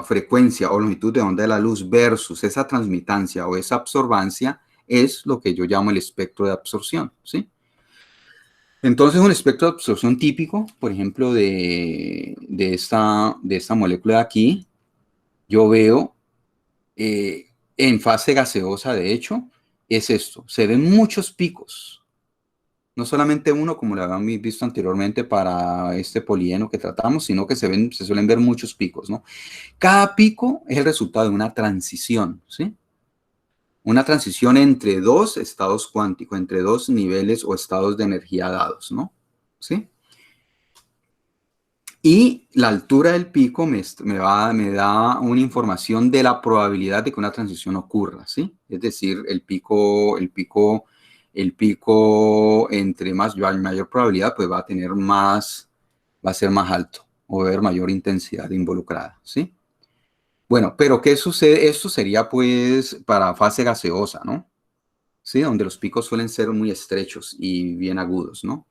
frecuencia o longitud de onda de la luz versus esa transmitancia o esa absorbancia es lo que yo llamo el espectro de absorción, ¿sí? Entonces, un espectro de absorción típico, por ejemplo, de esta molécula de aquí, yo veo en fase gaseosa, de hecho, es esto. Se ven muchos picos. No solamente uno, como lo habíamos visto anteriormente para este polieno que tratamos, sino que se suelen ver muchos picos, ¿no? Cada pico es el resultado de una transición, ¿sí? Una transición entre dos estados cuánticos, entre dos niveles o estados de energía dados, ¿no? ¿Sí? Y la altura del pico me da una información de la probabilidad de que una transición ocurra, ¿sí? Es decir, el pico entre mayor probabilidad, pues va a ser más alto o va a haber mayor intensidad involucrada, ¿sí? Bueno, pero ¿qué sucede? Esto sería pues para fase gaseosa, ¿no? ¿Sí? Donde los picos suelen ser muy estrechos y bien agudos, ¿no?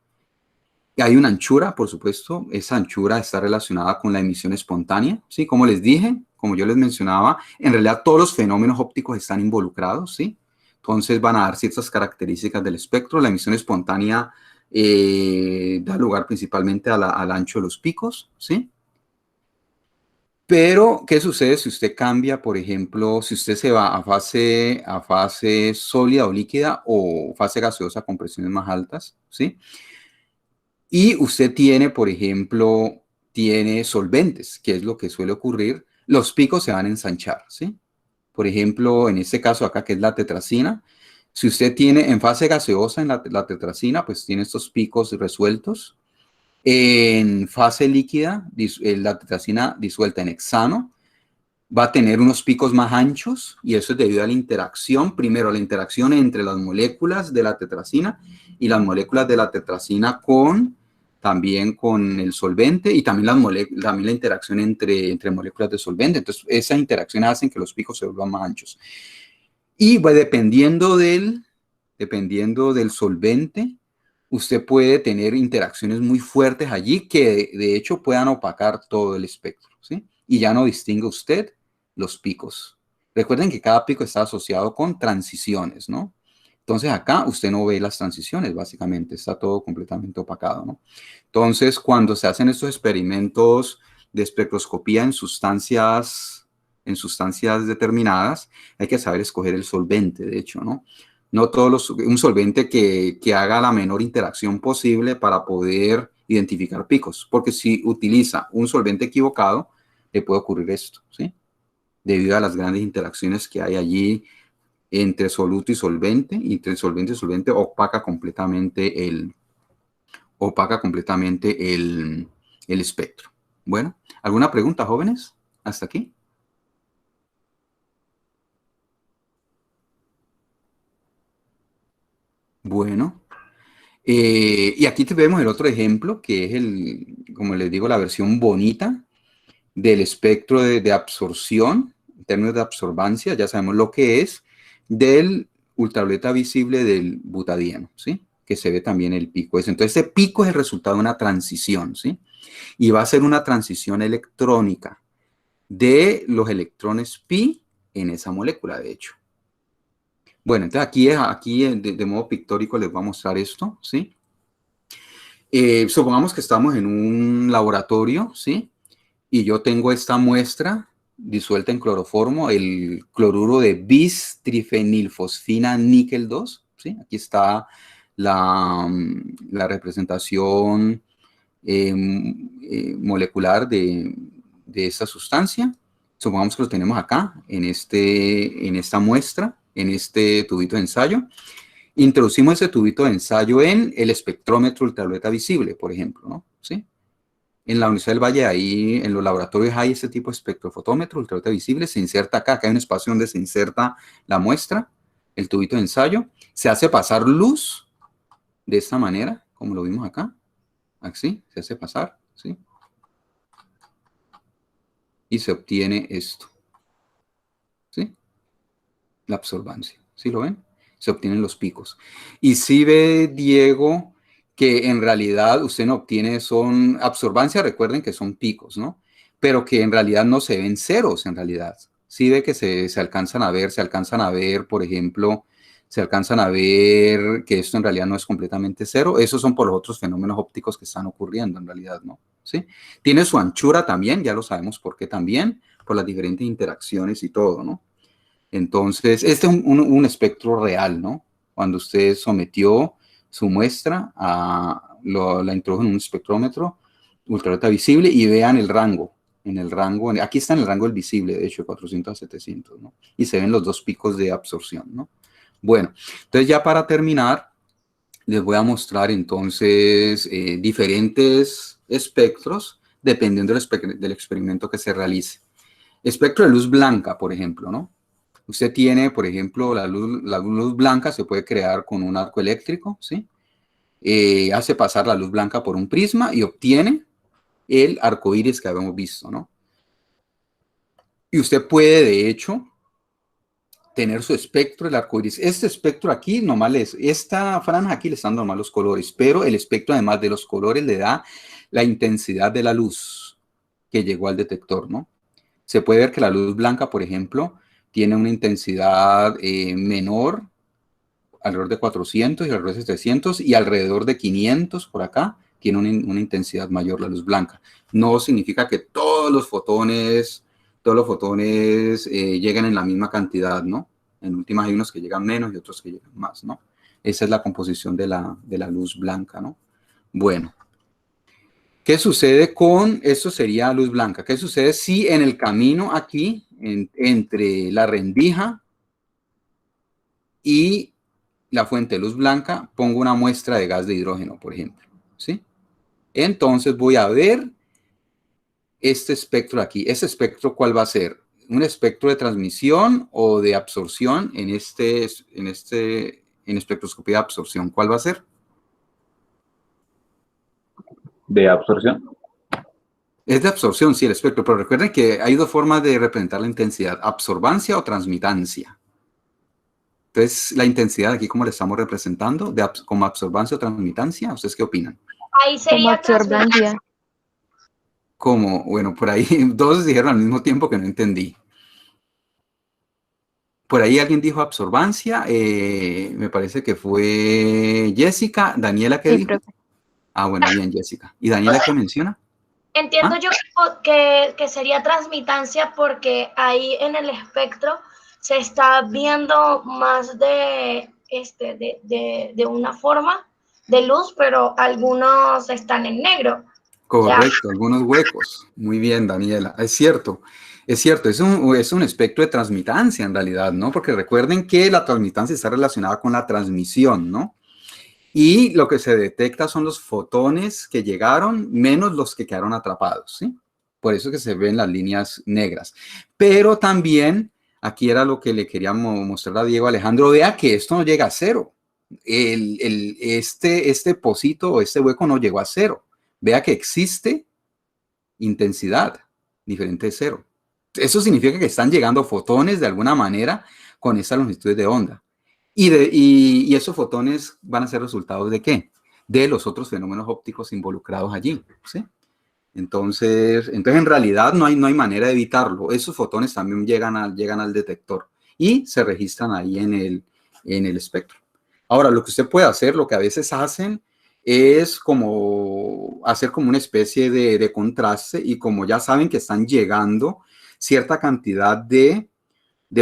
Hay una anchura, por supuesto. Esa anchura está relacionada con la emisión espontánea, ¿sí? Como les dije, como yo les mencionaba, en realidad todos los fenómenos ópticos están involucrados, ¿sí? Entonces van a dar ciertas características del espectro. La emisión espontánea da lugar principalmente al ancho de los picos, ¿sí? Pero, ¿qué sucede si usted cambia, por ejemplo, si usted se va a fase sólida o líquida o fase gaseosa con presiones más altas, ¿sí? Y usted tiene, por ejemplo, tiene solventes, que es lo que suele ocurrir, los picos se van a ensanchar, ¿sí? Por ejemplo, en este caso acá, que es la tetracina, si usted tiene en fase gaseosa en la tetracina, pues tiene estos picos resueltos. En fase líquida, la tetracina disuelta en hexano va a tener unos picos más anchos y eso es debido a la interacción, primero la interacción entre las moléculas de la tetracina y las moléculas de la tetracina también con el solvente y también la interacción entre moléculas de solvente. Entonces, esas interacciones hacen que los picos se vuelvan más anchos. Y pues, dependiendo del solvente, usted puede tener interacciones muy fuertes allí que de hecho puedan opacar todo el espectro, ¿sí? Y ya no distingue usted los picos. Recuerden que cada pico está asociado con transiciones, ¿no? Entonces acá usted no ve las transiciones, básicamente, está todo completamente opacado, ¿no? Entonces, cuando se hacen estos experimentos de espectroscopía en sustancias determinadas, hay que saber escoger el solvente, de hecho, ¿no? No un solvente que haga la menor interacción posible para poder identificar picos, porque si utiliza un solvente equivocado, le puede ocurrir esto, ¿sí? Debido a las grandes interacciones que hay allí entre soluto y solvente, y entre solvente y solvente opaca completamente el espectro. Bueno, ¿alguna pregunta, jóvenes? ¿Hasta aquí? Bueno, y aquí vemos el otro ejemplo, que es como les digo, la versión bonita del espectro de absorción, en términos de absorbancia, ya sabemos lo que es, del ultravioleta visible del butadieno, ¿sí? Que se ve también el pico. Entonces, ese pico es el resultado de una transición, ¿sí? Y va a ser una transición electrónica de los electrones pi en esa molécula, de hecho. Bueno, entonces aquí de modo pictórico les voy a mostrar esto, ¿sí? Supongamos que estamos en un laboratorio, ¿sí? Y yo tengo esta muestra disuelta en cloroformo, el cloruro de bis-trifenilfosfina níquel 2, ¿sí? Aquí está la representación molecular de esta sustancia. Supongamos que lo tenemos acá, en esta muestra, en este tubito de ensayo. Introducimos ese tubito de ensayo en el espectrómetro ultravioleta visible, por ejemplo, ¿no? ¿Sí? En la Universidad del Valle, ahí en los laboratorios hay ese tipo de espectrofotómetro ultravioleta visible, se inserta acá hay un espacio donde se inserta la muestra, el tubito de ensayo, se hace pasar luz de esta manera, como lo vimos acá, así, se hace pasar, ¿sí? Y se obtiene esto, ¿sí? La absorbancia, ¿sí lo ven? Se obtienen los picos. Y si ve, Diego, que en realidad usted no obtiene, son absorbancia, recuerden que son picos, ¿no? Pero que en realidad no se ven ceros, en realidad. Sí ve que se alcanzan a ver, por ejemplo, Se alcanzan a ver que esto en realidad no es completamente cero. Esos son por los otros fenómenos ópticos que están ocurriendo en realidad, ¿no? ¿Sí? Tiene su anchura también, ya lo sabemos por qué también, por las diferentes interacciones y todo, ¿no? Entonces, este es un espectro real, ¿no? Cuando usted sometió su muestra, la introdujo en un espectrómetro ultravioleta visible y vean el rango. En el rango, aquí está en el rango del visible, de hecho, de 400 a 700, ¿no? Y se ven los dos picos de absorción, ¿no? Bueno, entonces ya para terminar, les voy a mostrar entonces diferentes espectros dependiendo del experimento que se realice. Espectro de luz blanca, por ejemplo, ¿no? Usted tiene, por ejemplo, la luz blanca se puede crear con un arco eléctrico, ¿sí? Hace pasar la luz blanca por un prisma y obtiene el arco iris que habíamos visto, ¿no? Y usted puede, de hecho, tener su espectro, el arco iris. Este espectro aquí, nomás esta franja aquí le están nomás los colores, pero el espectro, además de los colores, le da la intensidad de la luz que llegó al detector, ¿no? Se puede ver que la luz blanca, por ejemplo, tiene una intensidad menor, alrededor de 400 y alrededor de 700, y alrededor de 500 por acá, tiene una intensidad mayor la luz blanca. No significa que todos los fotones llegan en la misma cantidad, ¿no? En últimas hay unos que llegan menos y otros que llegan más, ¿no? Esa es la composición de la luz blanca, ¿no? Bueno, ¿qué sucede con esto? Sería luz blanca. ¿Qué sucede si en el camino aquí, entre la rendija y la fuente de luz blanca, pongo una muestra de gas de hidrógeno, por ejemplo, ¿sí? Entonces voy a ver este espectro aquí. ¿Este espectro cuál va a ser? ¿Un espectro de transmisión o de absorción en espectroscopía de absorción? ¿Cuál va a ser? De absorción. Es de absorción, sí, el espectro, pero recuerden que hay dos formas de representar la intensidad, absorbancia o transmitancia. Entonces, la intensidad aquí, ¿cómo la estamos representando? ¿Como absorbancia o transmitancia? ¿Ustedes qué opinan? Ahí sería absorbancia. Como, bueno, por ahí dos dijeron al mismo tiempo que no entendí. Por ahí alguien dijo absorbancia, me parece que fue Jessica. ¿Daniela qué dijo? Profe. Ah, bueno, bien, Jessica. ¿Y Daniela qué menciona? Entiendo yo que sería transmitancia porque ahí en el espectro se está viendo más de una forma de luz, pero algunos están en negro. Correcto, algunos huecos. Muy bien, Daniela. Es cierto, es un espectro de transmitancia en realidad, ¿no? Porque recuerden que la transmitancia está relacionada con la transmisión, ¿no? Y lo que se detecta son los fotones que llegaron menos los que quedaron atrapados, ¿sí? Por eso que se ven las líneas negras. Pero también, aquí era lo que le queríamos mostrar a Diego Alejandro, vea que esto no llega a cero. Este pocito o este hueco no llegó a cero. Vea que existe intensidad diferente de cero. Eso significa que están llegando fotones de alguna manera con esas longitudes de onda. Y esos fotones van a ser resultados ¿de qué? De los otros fenómenos ópticos involucrados allí, ¿sí? Entonces en realidad no hay manera de evitarlo. Esos fotones también llegan al detector y se registran ahí en el espectro. Ahora, lo que usted puede hacer, lo que a veces hacen, es como hacer como una especie de contraste, y como ya saben que están llegando cierta cantidad de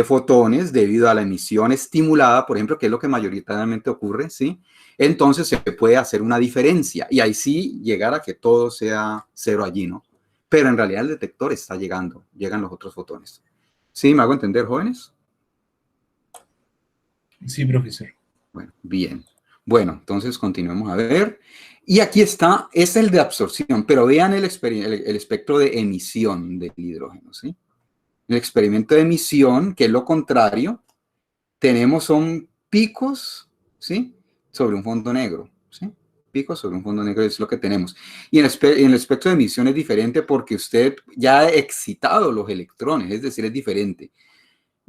fotones debido a la emisión estimulada, por ejemplo, que es lo que mayoritariamente ocurre, ¿sí? Entonces se puede hacer una diferencia y ahí sí llegar a que todo sea cero allí, ¿no? Pero en realidad el detector está llegan los otros fotones. ¿Sí? ¿Me hago entender, jóvenes? Sí, profesor. Bueno, bien. Bueno, entonces continuemos a ver. Y aquí está, es el de absorción, pero vean el espectro de emisión del hidrógeno, ¿sí? El experimento de emisión, que es lo contrario, son picos, ¿sí? Sobre un fondo negro, ¿sí? Picos sobre un fondo negro es lo que tenemos. Y en el espectro de emisión es diferente porque usted ya ha excitado los electrones, es decir, es diferente.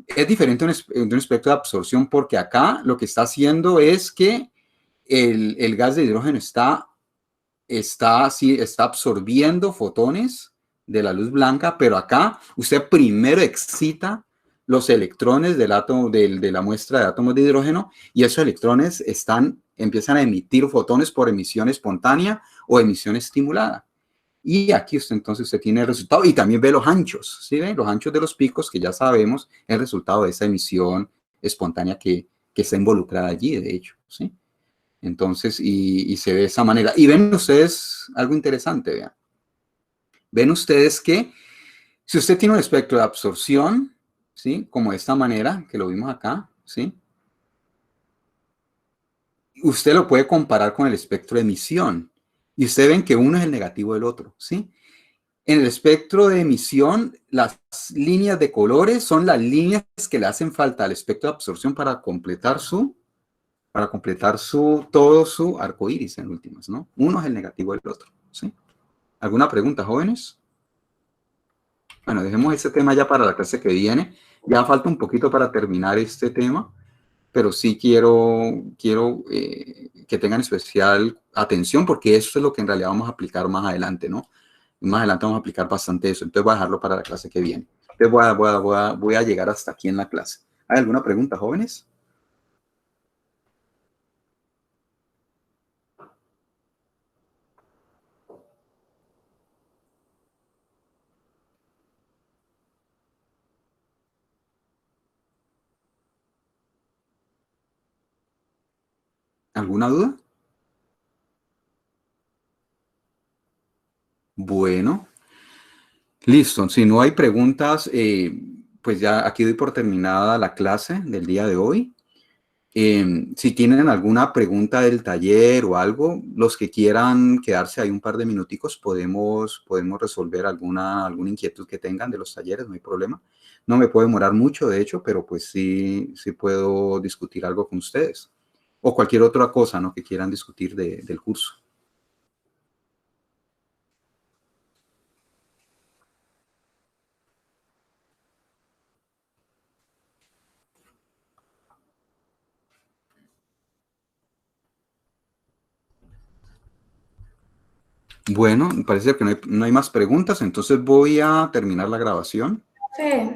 Es diferente de un espectro de absorción porque acá lo que está haciendo es que el gas de hidrógeno está absorbiendo fotones de la luz blanca, pero acá usted primero excita los electrones del átomo, de la muestra de átomos de hidrógeno, y esos electrones empiezan a emitir fotones por emisión espontánea o emisión estimulada. Y aquí entonces usted tiene el resultado, y también ve los anchos, ¿sí ven? Los anchos de los picos, que ya sabemos el resultado de esa emisión espontánea que está involucrada allí, de hecho, ¿sí? Entonces, y se ve de esa manera. Y ven ustedes algo interesante, vean. Ven ustedes que si usted tiene un espectro de absorción, ¿sí? Como de esta manera, que lo vimos acá, ¿sí? Usted lo puede comparar con el espectro de emisión. Y ustedes ven que uno es el negativo del otro, ¿sí? En el espectro de emisión, las líneas de colores son las líneas que le hacen falta al espectro de absorción para completar todo su arco iris en últimas, ¿no? Uno es el negativo del otro, ¿sí? ¿Alguna pregunta, jóvenes? Bueno, dejemos este tema ya para la clase que viene. Ya falta un poquito para terminar este tema, pero sí quiero que tengan especial atención, porque eso es lo que en realidad vamos a aplicar más adelante, ¿no? Más adelante vamos a aplicar bastante eso, entonces voy a dejarlo para la clase que viene. Entonces voy a llegar hasta aquí en la clase. ¿Hay alguna pregunta, jóvenes? ¿Alguna duda? Bueno, listo. Si no hay preguntas, pues ya aquí doy por terminada la clase del día de hoy. Si tienen alguna pregunta del taller o algo, los que quieran quedarse ahí un par de minuticos, podemos resolver alguna inquietud que tengan de los talleres, no hay problema. No me puede demorar mucho, de hecho, pero pues sí puedo discutir algo con ustedes. O cualquier otra cosa, ¿no?, que quieran discutir del curso. Bueno, parece que no hay más preguntas, entonces voy a terminar la grabación. Sí.